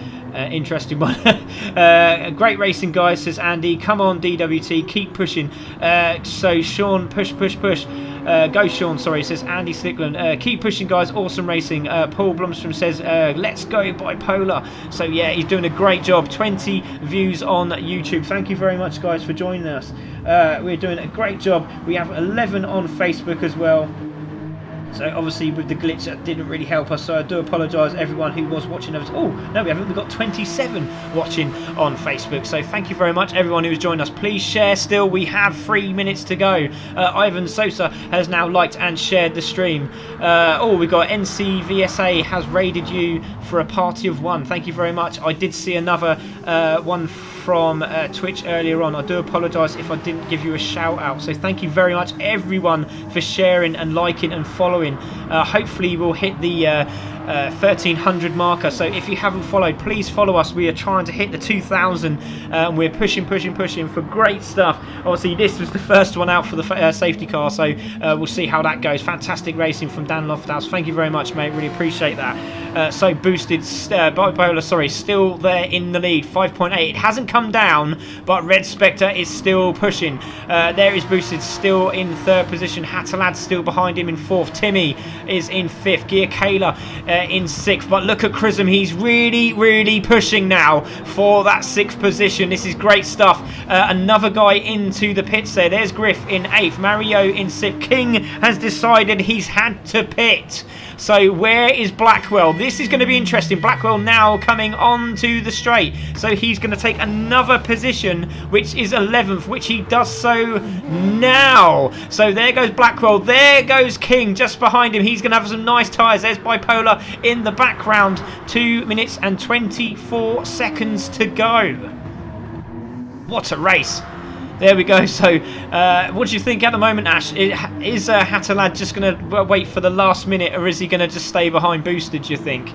interesting one. Great racing guys, says Andy. Come on DWT, keep pushing. So Sean, push. Go Sean, sorry, says Andy Slickland. Keep pushing guys, awesome racing. Paul Blomstrom says let's go Bipolar. So yeah, he's doing a great job. 20 views on YouTube. Thank you very much guys for joining us. We're doing a great job. We have 11 on Facebook as well. So obviously with the glitch that didn't really help us, so I do apologise everyone who was watching. Oh no, we haven't. We've got 27 watching on Facebook, so thank you very much everyone who has joined us. Please share still. We have 3 minutes to go. Ivan Sosa has now liked and shared the stream. We've got NCVSA has raided you for a party of 1. Thank you very much. I did see another one from Twitch earlier on. I do apologise if I didn't give you a shout out, so thank you very much everyone for sharing and liking and following. Hopefully we'll hit the 1300 marker, so if you haven't followed, please follow us. We are trying to hit the 2000 and we're pushing for great stuff. Obviously this was the first one out for the safety car, so we'll see how that goes. Fantastic racing from Dan Lofthouse. Thank you very much mate, really appreciate that. So Boosted Bipolar, sorry, still there in the lead, 5.8. It hasn't come down, but Red Spectre is still pushing. There is Boosted still in 3rd position. Hatterlad still behind him in 4th. Timmy is in 5th. Gia Kayla in 6th, but look at Chrism, he's really pushing now for that 6th position. This is great stuff. Another guy into the pits there. There's Griff in 8th, Mario in 6th. King has decided he's had to pit. So where is Blackwell? This is going to be interesting. Blackwell now coming onto the straight, so he's going to take another position, which is 11th, which he does so now. So there goes Blackwell, there goes King just behind him. He's going to have some nice tyres. There's Bipolar in the background. 2 minutes and 24 seconds to go. What a race. There we go. So what do you think at the moment, Ash? Is Hatterlad just going to wait for the last minute, or is he going to just stay behind Boosted, do you think?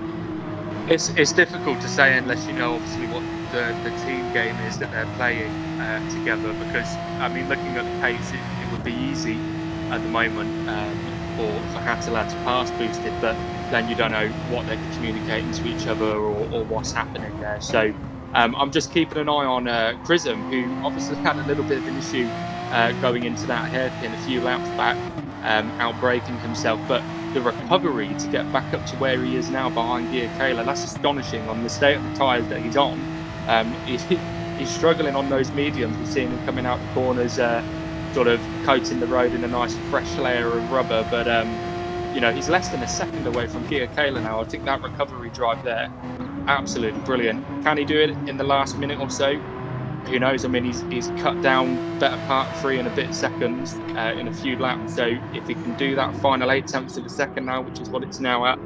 It's difficult to say unless you know obviously what the team game is that they're playing together, because I mean looking at the pace it would be easy at the moment for Hatterlad to pass Boosted, but then you don't know what they're communicating to each other or what's happening there. So I'm just keeping an eye on Chrism, who obviously had a little bit of an issue going into that hairpin a few laps back, outbraking himself, but the recovery to get back up to where he is now behind Gia Kayla, that's astonishing on the state of the tyres that he's on. He's struggling on those mediums. We're seeing him coming out the corners, sort of coating the road in a nice fresh layer of rubber, but you know, he's less than a second away from Gia Kayla now. I think that recovery drive there, absolutely brilliant. Can he do it in the last minute or so? who knows? I mean, he's cut down better part 3 and a bit seconds in a few laps. So if he can do that final 8/10 of a second now, which is what it's now at,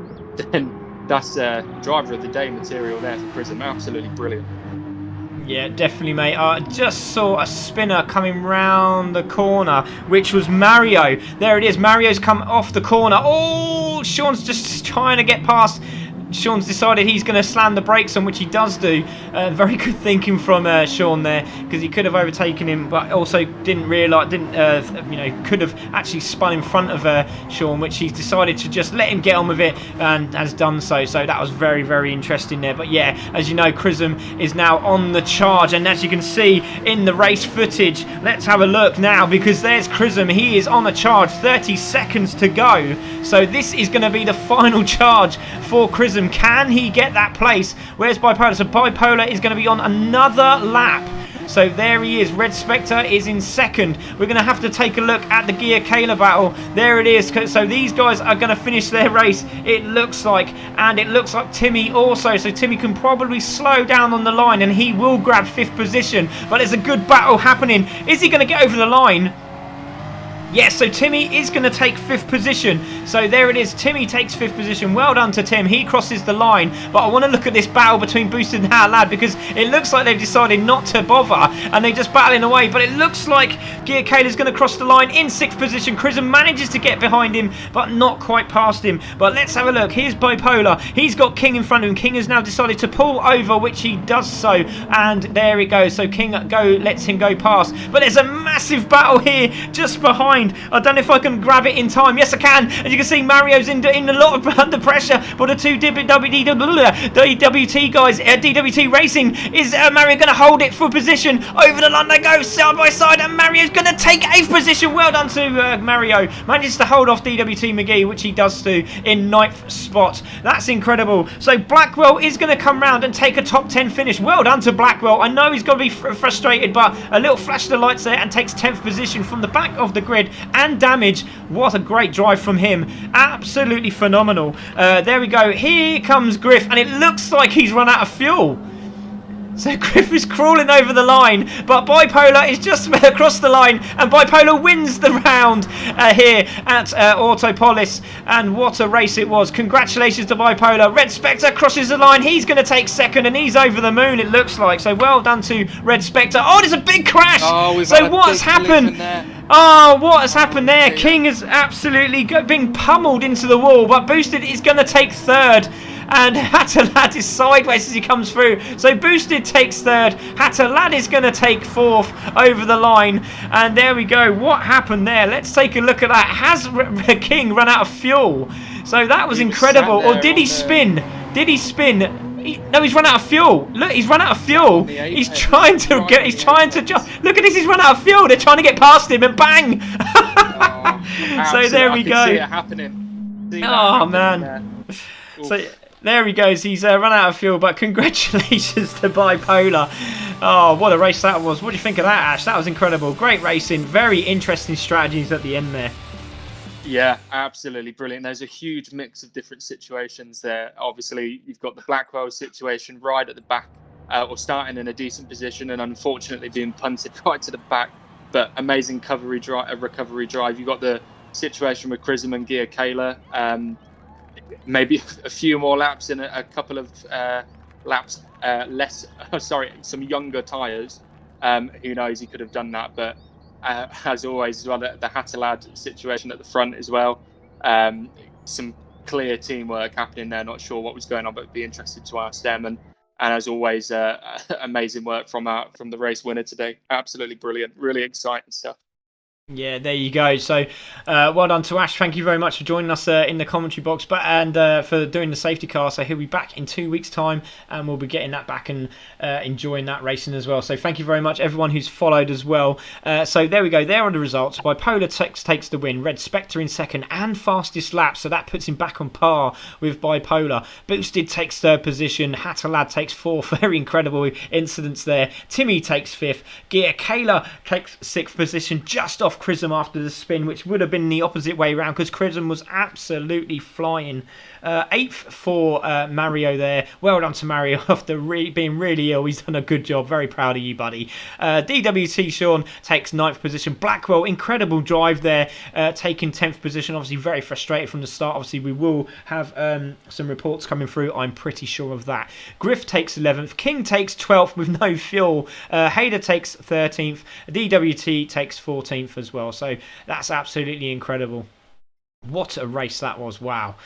then that's driver of the day material there for Prism. Absolutely brilliant. Yeah, definitely, mate. I just saw a spinner coming round the corner, which was Mario. There it is. Mario's come off the corner. Oh, Sean's just trying to get past. Sean's decided he's going to slam the brakes on, which he does do. Very good thinking from Sean there, because he could have overtaken him, but also didn't realise, could have actually spun in front of Sean, which he's decided to just let him get on with it, and has done so. So that was very, very interesting there. But yeah, as you know, Chrism is now on the charge, and as you can see in the race footage, let's have a look now, because there's Chrism. He is on the charge, 30 seconds to go. So this is going to be the final charge for Chrism. Can he get that place? Where's Bipolar? So Bipolar is going to be on another lap. So there he is. Red Spectre is in second. We're going to have to take a look at the Gia Kayla battle. There it is. So these guys are going to finish their race, it looks like. And it looks like Timmy also. So Timmy can probably slow down on the line, and he will grab 5th position. But there's a good battle happening. Is he going to get over the line? Yes, so Timmy is going to take 5th position. So there it is. Timmy takes 5th position. Well done to Tim. He crosses the line. But I want to look at this battle between Boosted and Hat Lad, because it looks like they've decided not to bother, and they're just battling away. But it looks like Gia Kayla's going to cross the line in 6th position. Chrism manages to get behind him, but not quite past him. But let's have a look. Here's Bipolar. He's got King in front of him. King has now decided to pull over, which he does so. And there it goes. So King lets him go past. But there's a massive battle here just behind. I don't know if I can grab it in time. Yes, I can. As you can see, Mario's in a lot of under pressure. But the two DWT guys, DWT Racing, is Mario going to hold it for position. Over the line they go, side by side, and Mario's going to take 8th position. Well done to Mario. Manages to hold off DWT McGee, which he does do in 9th spot. That's incredible. So Blackwell is going to come round and take a top 10 finish. Well done to Blackwell. I know he's going to be frustrated, but a little flash of the lights there, and takes 10th position from the back of the grid. And damage. What a great drive from him. Absolutely phenomenal. There we go. Here comes Griff, and it looks like he's run out of fuel. So Griff is crawling over the line, but Bipolar is just across the line, and Bipolar wins the round here at Autopolis. And what a race it was. Congratulations to Bipolar. Red Spectre crosses the line. He's going to take second, and he's over the moon, it looks like. So well done to Red Spectre. Oh, there's a big crash. Oh, so what's happened? Oh, what has happened there? King has absolutely been pummeled into the wall, but Boosted is going to take 3rd. And Hatterlad is sideways as he comes through. So Boosted takes 3rd. Hatterlad is going to take 4th over the line. And there we go. What happened there? Let's take a look at that. Has King run out of fuel? So that was incredible. Or did he spin? Did he spin? No, he's run out of fuel. Look, he's run out of fuel. He's trying to get. He's trying to jump. Look at this. He's run out of fuel. They're trying to get past him, and bang! So there we go. See it happening. Oh man. So there he goes. He's run out of fuel. But congratulations to Bipolar. Oh, what a race that was. What do you think of that, Ash? That was incredible. Great racing. Very interesting strategies at the end there. Yeah, absolutely brilliant. There's a huge mix of different situations there. Obviously, you've got the Blackwell situation right at the back, or starting in a decent position, and unfortunately being punted right to the back. But amazing recovery drive. You've got the situation with Chrism and Gia Kayla. Maybe a few more laps and a couple of laps less. Some younger tyres. Who knows? He could have done that, but. As always, as well, the Hatterlad situation at the front as well. Some clear teamwork happening there. Not sure what was going on, but be interested to ask them. And as always, amazing work from the race winner today. Absolutely brilliant. Really exciting stuff. Yeah, there you go. So, well done to Ash. Thank you very much for joining us in the commentary box, and for doing the safety car. So he'll be back in 2 weeks' time, and we'll be getting that back and enjoying that racing as well. So thank you very much, everyone who's followed as well. So there we go. There are the results. Bipolar takes the win. Red Spectre in second and fastest lap, so that puts him back on par with Bipolar. Boosted takes 3rd position. Hatterlad takes 4th. Very incredible incidents there. Timmy takes 5th. Gia Kayla takes 6th position, just off off Chrism after the spin, which would have been the opposite way around because Chrism was absolutely flying. 8th for Mario there. Well done to Mario after being really ill. He's done a good job. Very proud of you, buddy. DWT Sean takes 9th position. Blackwell, incredible drive there, taking 10th position. Obviously very frustrated from the start. Obviously we will have some reports coming through. I'm pretty sure of that. Griff takes 11th. King takes 12th with no fuel. Hayder takes 13th. DWT takes 14th as well. So that's absolutely incredible. What a race that was. Wow.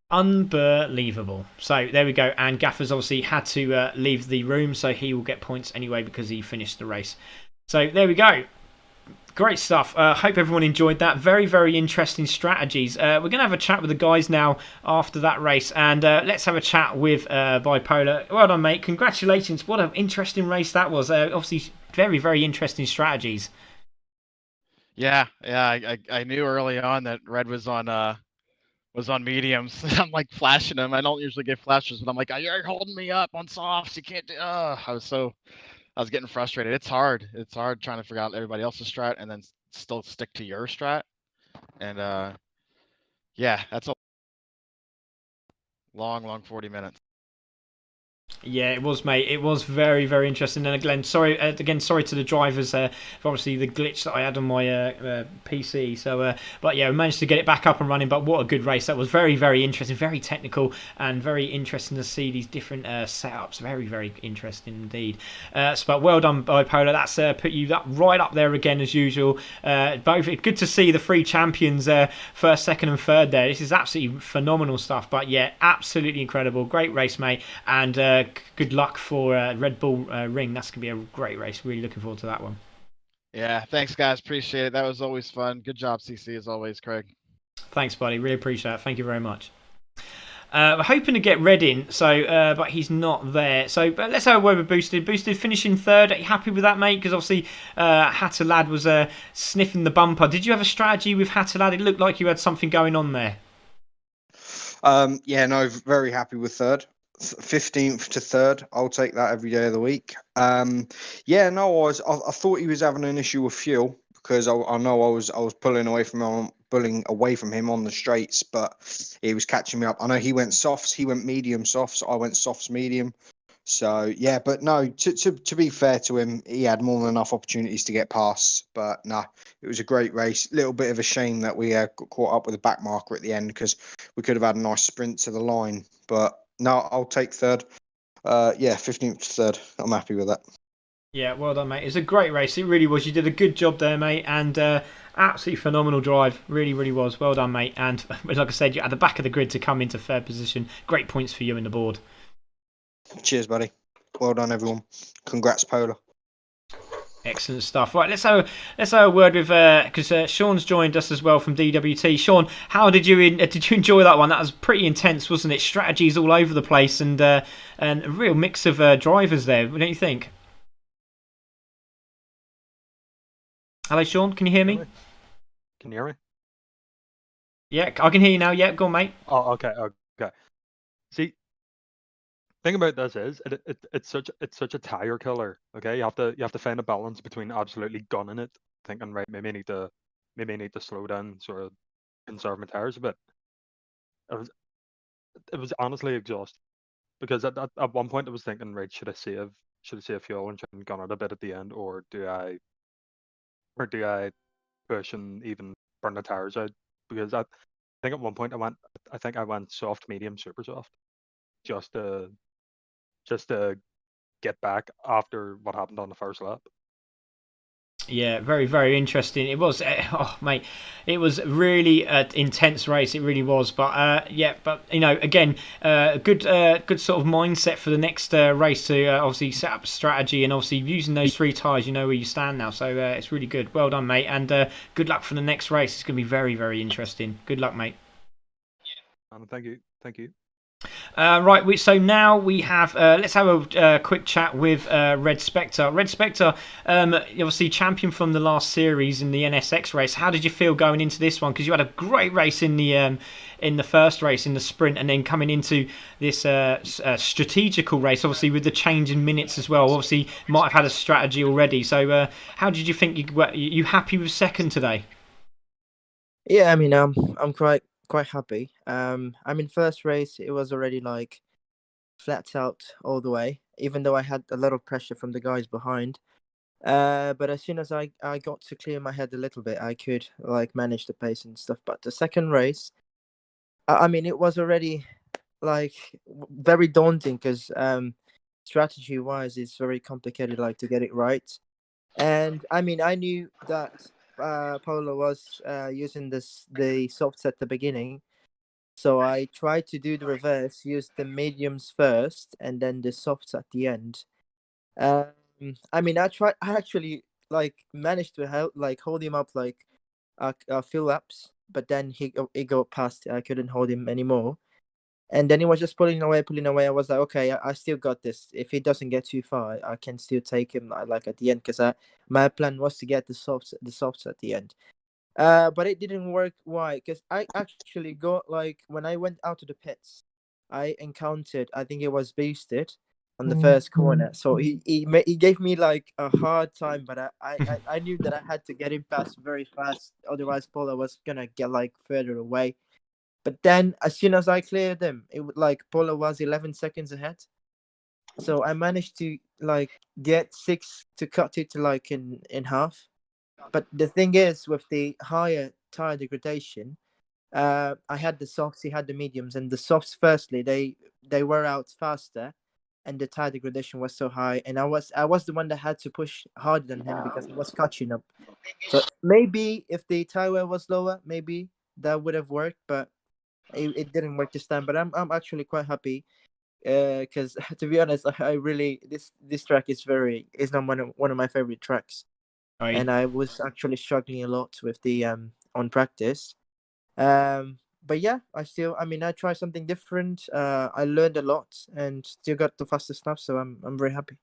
Unbelievable. So there we go. And Gaffer's obviously had to leave the room, so he will get points anyway because he finished the race. So there we go. Great stuff. Hope everyone enjoyed that. Very, very interesting strategies. We're going to have a chat with the guys now after that race. And let's have a chat with Bipolar. Well done, mate. Congratulations. What an interesting race that was. Obviously, very, very interesting strategies. Yeah. I knew early on that Red was on mediums. I'm like flashing him. I don't usually get flashes, but I'm like, you're holding me up on softs. You can't do. I was getting frustrated. It's hard. It's hard trying to figure out everybody else's strat and then still stick to your strat. And yeah, that's a long 40 minutes. Yeah, it was, mate. It was very, very interesting. And again, sorry to the drivers for obviously the glitch that I had on my PC. So, but yeah, we managed to get it back up and running. But what a good race! That was very, very interesting, very technical, and very interesting to see these different setups. Very, very interesting indeed. But well done, Bipolar. That's put you right up there again as usual. Both good to see the three champions, first, second, and third there. This is absolutely phenomenal stuff. But yeah, absolutely incredible. Great race, mate. And good luck for Red Bull Ring. That's going to be a great race. Really looking forward to that one. Yeah, thanks, guys. Appreciate it. That was always fun. Good job, CC, as always, Craig. Thanks, buddy. Really appreciate it. Thank you very much. We're hoping to get Red in, but he's not there. So but let's have a word with Boosted. Boosted finishing third. Are you happy with that, mate? Because obviously Hatter Lad was sniffing the bumper. Did you have a strategy with Hatter Lad? It looked like you had something going on there. Yeah, no, very happy with third. 15th to 3rd, I'll take that every day of the week. Yeah, no, I thought he was having an issue with fuel because I know I was pulling away from him on the straights, but he was catching me up. I know he went softs, he went medium softs, I went softs medium. So yeah, but no, to be fair to him, he had more than enough opportunities to get past. But no, it was a great race. Little bit of a shame that we got caught up with a back marker at the end because we could have had a nice sprint to the line, but. No, I'll take third. Yeah, 15th to 3rd. I'm happy with that. Yeah, well done, mate. It's a great race. It really was. You did a good job there, mate. And absolutely phenomenal drive. Really, really was. Well done, mate. And like I said, you're at the back of the grid to come into third position. Great points for you in the board. Cheers, buddy. Well done, everyone. Congrats, Polar. Excellent stuff. Right, let's have a word with because Sean's joined us as well from DWT. Sean, how did you enjoy that one? That was pretty intense, wasn't it? Strategies all over the place and a real mix of drivers there. Don't you think? Hello, Sean. Can you hear me? Can you hear me? Yeah, I can hear you now. Yeah, go on, mate. Oh, okay. See, thing about this is it's such a tire killer. Okay, you have to find a balance between absolutely gunning it, thinking right, maybe I need to slow down, sort of conserve my tires a bit. It was honestly exhausting because at one point I was thinking, right, should I save fuel and try and gun it a bit at the end, or do I push and even burn the tires out? Because I think at one point I went soft, medium, super soft, just to get back after what happened on the first lap. Yeah, very, very interesting. It was, oh mate, it was really intense race. It really was. But yeah, but you know, again, good sort of mindset for the next race to obviously set up a strategy and obviously using those three tyres. You know where you stand now, so it's really good. Well done, mate, and good luck for the next race. It's going to be very, very interesting. Good luck, mate. Thank you. Right, so now we have, let's have a quick chat with Red Spectre. Red Spectre, obviously champion from the last series in the NSX race. How did you feel going into this one? Because you had a great race in the in the first race in the sprint, and then coming into this strategical race, obviously with the change in minutes as well. Obviously, you might have had a strategy already. So, how did you think you happy with second today? Yeah, I mean, I'm quite happy. I mean, first race it was already like flat out all the way, even though I had a lot of pressure from the guys behind. But as soon as I got to clear my head a little bit, I could like manage the pace and stuff. But the second race, I mean, it was already like very daunting because strategy wise, it's very complicated, like to get it right. And I mean, I knew that Polo was using the softs at the beginning, so I tried to do the reverse, use the mediums first, and then the softs at the end. I mean, I actually like managed to hold him up like a few laps, but then he got past. I couldn't hold him anymore, and then he was just pulling away, pulling away. I was like, okay, I still got this. If he doesn't get too far, I can still take him like at the end because my plan was to get the softs at the end. But it didn't work. Why? Because I actually got like when I went out to the pits, I encountered. I think it was boosted on the first corner. So he gave me like a hard time, but I knew that I had to get him past very fast. Otherwise, Polo was gonna get like further away. But then as soon as I cleared him, it would like Polo was 11 seconds ahead. So I managed to like get 6 to cut it to like in half. But the thing is, with the higher tire degradation, I had the softs, he had the mediums, and the softs. Firstly, they were out faster, and the tire degradation was so high, and I was the one that had to push harder than him because he was catching up. So maybe if the tire wear was lower, maybe that would have worked, but it didn't work this time. But I'm actually quite happy because to be honest, I really this track is not one of my favorite tracks. Right. And I was actually struggling a lot with the on practice. But yeah, I mean I tried something different. I learned a lot and still got the fastest stuff, so I'm very happy.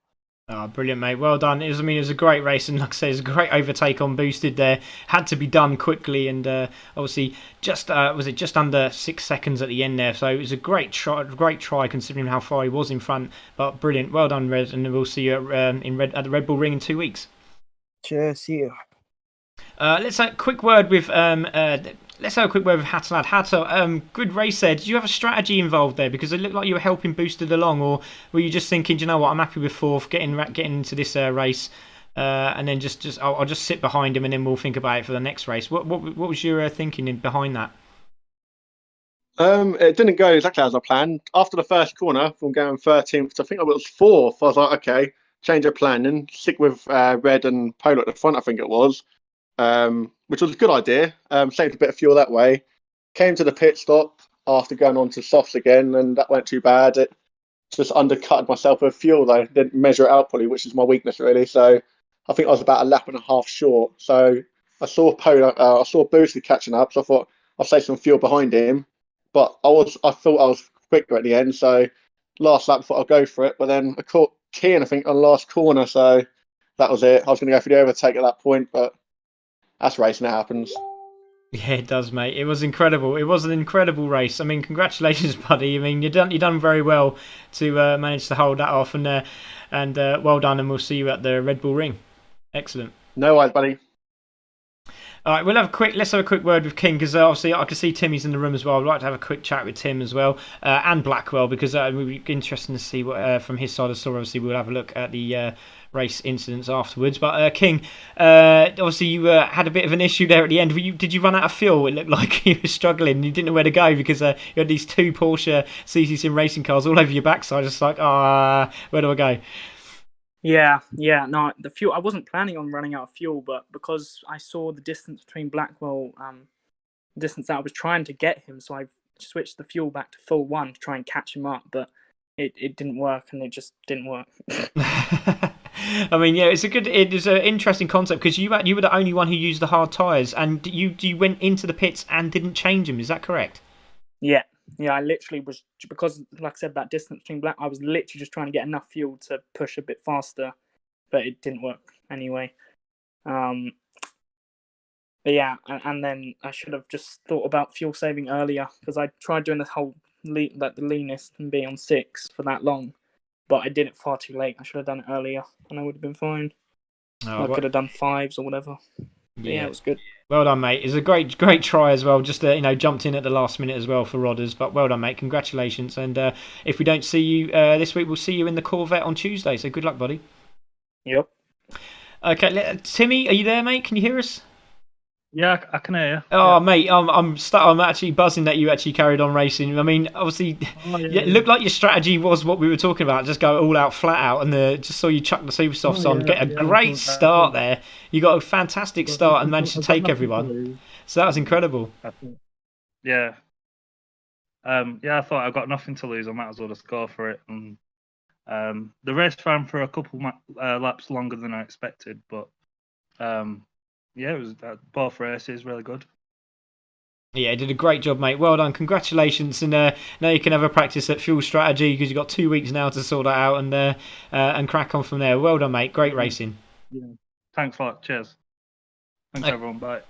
Oh, brilliant, mate. Well done. It was a great race, and like I say, it was a great overtake on boosted there. Had to be done quickly, and obviously just was it just under 6 seconds at the end there. So it was a great try considering how far he was in front. But brilliant, well done, Red, and we'll see you at the Red Bull Ring in 2 weeks. Cheers, see you. Let's have a quick word with Hattalad. Hatta, good race there. Did you have a strategy involved there? Because it looked like you were helping boosted along, or were you just thinking, do you know what, I'm happy with fourth, getting into this race, and then I'll just sit behind him, and then we'll think about it for the next race. What was your thinking behind that? It didn't go exactly as I planned. After the first corner, from going 13th, I think I was 4th. I was like, okay, change of plan and stick with Red and Polo at the front, I think it was, which was a good idea. Saved a bit of fuel that way. Came to the pit stop after going on to softs again, and that went too bad. It just undercut myself with fuel, though. Didn't measure it out properly, which is my weakness, really. So I think I was about a lap and a half short. So I saw I saw Boosted catching up, so I thought I'll save some fuel behind him. But I thought I was quicker at the end, so last lap I thought I'd go for it. But then I caught Kian, I think, on the last corner, so that was it. I was going to go for the overtake at that point, but that's racing, it happens. Yeah, it does, mate. It was incredible. It was an incredible race. I mean, congratulations, buddy. I mean, you done very well to manage to hold that off, and well done. And we'll see you at the Red Bull Ring. Excellent. No worries, buddy. All right, let's have a quick word with King, because obviously I can see Timmy's in the room as well. I'd like to have a quick chat with Tim as well, and Blackwell, because it would be interesting to see what from his side of the story. Obviously, we'll have a look at the race incidents afterwards. But King, obviously you had a bit of an issue there at the end. Did you run out of fuel? It looked like you were struggling. You didn't know where to go because you had these 2 Porsche CCSIMRACING cars all over your backside. Just like, where do I go? Yeah, no, the fuel, I wasn't planning on running out of fuel, but because I saw the distance between Blackwell, distance that I was trying to get him, so I switched the fuel back to full 1 to try and catch him up, but it didn't work, and it just didn't work. I mean, yeah, it's an interesting concept, because you were the only one who used the hard tyres, and you went into the pits and didn't change them, is that correct? Yeah, I literally was, because like I said, that distance between I was literally just trying to get enough fuel to push a bit faster, but it didn't work anyway. But yeah, and then I should have just thought about fuel saving earlier, because I tried doing the whole the leanest and being on 6 for that long, but I did it far too late. I should have done it earlier, and I would have been fine. I could have done 5s or whatever. But yeah, it was good. Well done, mate. It's a great try as well. Just jumped in at the last minute as well for Rodders. But well done, mate. Congratulations. And if we don't see you this week, we'll see you in the Corvette on Tuesday. So good luck, buddy. Yep. Okay, Timmy, are you there, mate? Can you hear us? Yeah, I can hear you. Oh, yeah. Mate, I'm actually buzzing that you actually carried on racing. I mean, obviously, it looked like your strategy was what we were talking about, just go all out, flat out, and just saw you chuck the super softs on, get a great start there. You got a fantastic start and managed to take everyone. So that was incredible. Yeah. I thought I got nothing to lose. I might as well just go for it. And the race ran for a couple laps longer than I expected, but. Yeah, it was both races really good. Yeah, did a great job, mate. Well done. Congratulations. And now you can have a practice at fuel strategy, because you've got 2 weeks now to sort that out and crack on from there. Well done, mate. Great racing. Yeah. Thanks a lot. Cheers. Thanks, everyone. Bye.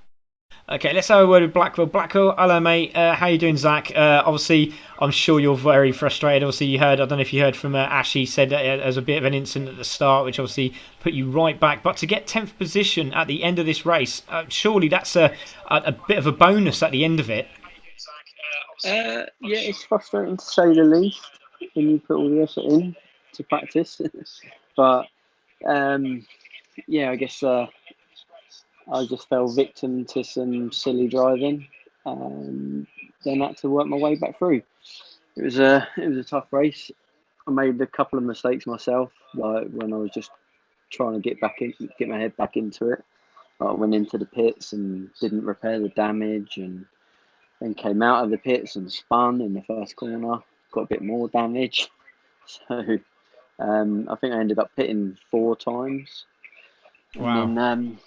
Okay, let's have a word with Blackwell. Blackwell, hello, mate. How you doing, Zach? Obviously, I'm sure you're very frustrated. Obviously, you heard, I don't know if you heard from Ash, he said that there was a bit of an incident at the start, which obviously put you right back. But to get 10th position at the end of this race, surely that's a bit of a bonus at the end of it. Yeah, it's frustrating to say the least when you put all the effort in to practice. But, I guess... I just fell victim to some silly driving, and then had to work my way back through. It was a tough race. I made a couple of mistakes myself, like when I was just trying to get my head back into it. I went into the pits and didn't repair the damage, and then came out of the pits and spun in the first corner, got a bit more damage. So I think I ended up pitting 4 times. Wow. And then,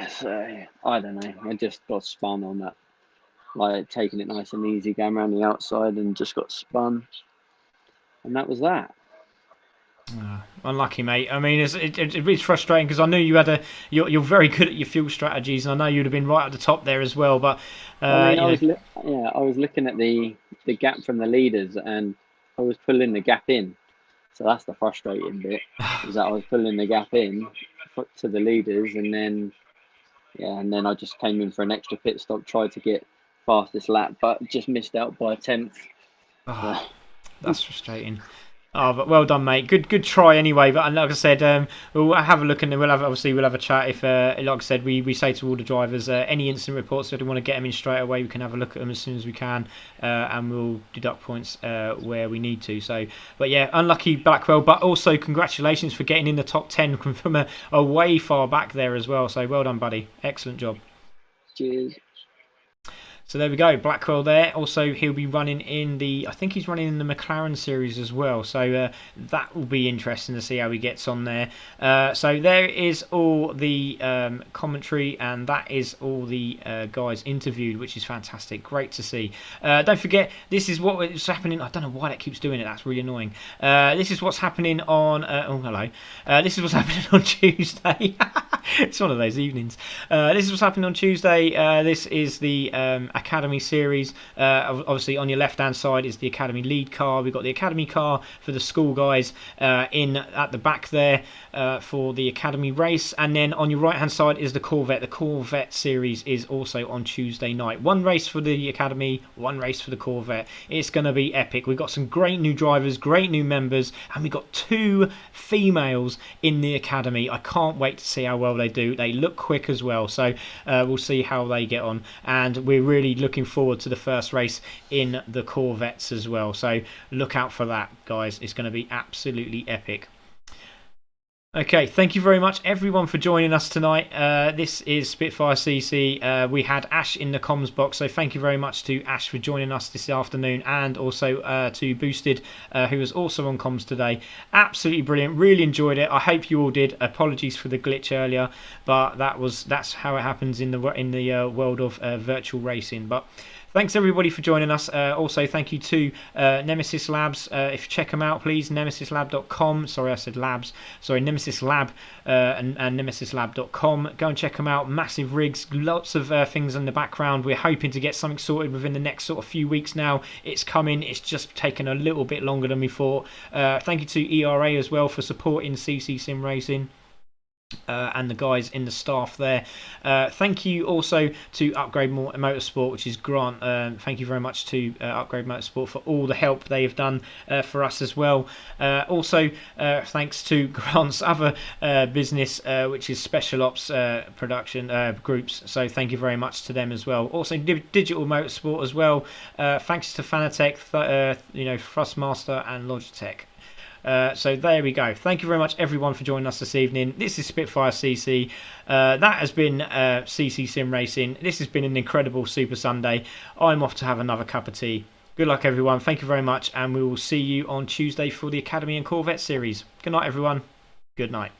so I don't know. I just got spun on that, like taking it nice and easy, going around the outside, and just got spun, and that was that. Unlucky, mate. I mean, it's frustrating, because I knew you're very good at your fuel strategies, and I know you'd have been right at the top there as well. But I was looking at the gap from the leaders, and I was pulling the gap in. So that's the frustrating bit, is that I was pulling the gap in to the leaders, and then I just came in for an extra pit stop, tried to get fastest lap, but just missed out by 10th. Oh, that's frustrating. Oh, but well done, mate. Good try anyway. But like I said, we'll have a look, and then we'll have a chat. If, like I said, we say to all the drivers, any incident reports, if we want to get them in straight away, we can have a look at them as soon as we can, and we'll deduct points where we need to. So, but yeah, unlucky Blackwell, but also congratulations for getting in the top 10 from a way far back there as well. So well done, buddy. Excellent job. Cheers. So there we go, Blackwell there. Also, he'll be running I think he's running in the McLaren series as well. So that will be interesting to see how he gets on there. So there is all the commentary, and that is all the guys interviewed, which is fantastic. Great to see. Don't forget, this is what is happening. I don't know why that keeps doing it. That's really annoying. This is what's happening on... hello. This is what's happening on Tuesday. It's one of those evenings. This is what's happening on Tuesday. This is the Academy series. Obviously, on your left-hand side is the Academy lead car. We've got the Academy car for the school guys in at the back there for the Academy race. And then on your right-hand side is the Corvette. The Corvette series is also on Tuesday night. One race for the Academy, one race for the Corvette. It's going to be epic. We've got some great new drivers, great new members, and we've got 2 females in the Academy. I can't wait to see how well they do. They look quick as well, so we'll see how they get on, and we're really looking forward to the first race in the Corvettes as well, so look out for that, guys. It's going to be absolutely epic. Okay, thank you very much everyone for joining us tonight. This is Spitfire CC. We had Ash in the comms box, so thank you very much to Ash for joining us this afternoon, and also to Boosted, who was also on comms today. Absolutely brilliant, really enjoyed it. I hope you all did. Apologies for the glitch earlier, but that's how it happens in the world of virtual racing. But Thanks everybody for joining us. Also, thank you to Nemesis Labs. If you check them out, please, nemesislab.com. Sorry, I said labs. Sorry, Nemesis Lab and nemesislab.com. Go and check them out. Massive rigs, lots of things in the background. We're hoping to get something sorted within the next sort of few weeks now. It's coming. It's just taken a little bit longer than we thought. Thank you to ERA as well for supporting CC Sim Racing. And the guys in the staff there. Thank you also to Upgrade Motorsport, which is Grant. Thank you very much to Upgrade Motorsport for all the help they have done for us as well. Also, thanks to Grant's other business, which is Special Ops Production Groups. So thank you very much to them as well. Also, Digital Motorsport as well. Thanks to Fanatec, Thrustmaster, and Logitech. So there we go. Thank you very much everyone for joining us this evening. This is Spitfire CC. That has been CC Sim Racing. This has been an incredible Super Sunday. I'm off to have another cup of tea. Good luck everyone. Thank you very much, and we will see you on Tuesday for the Academy and Corvette series. Good night everyone. Good night.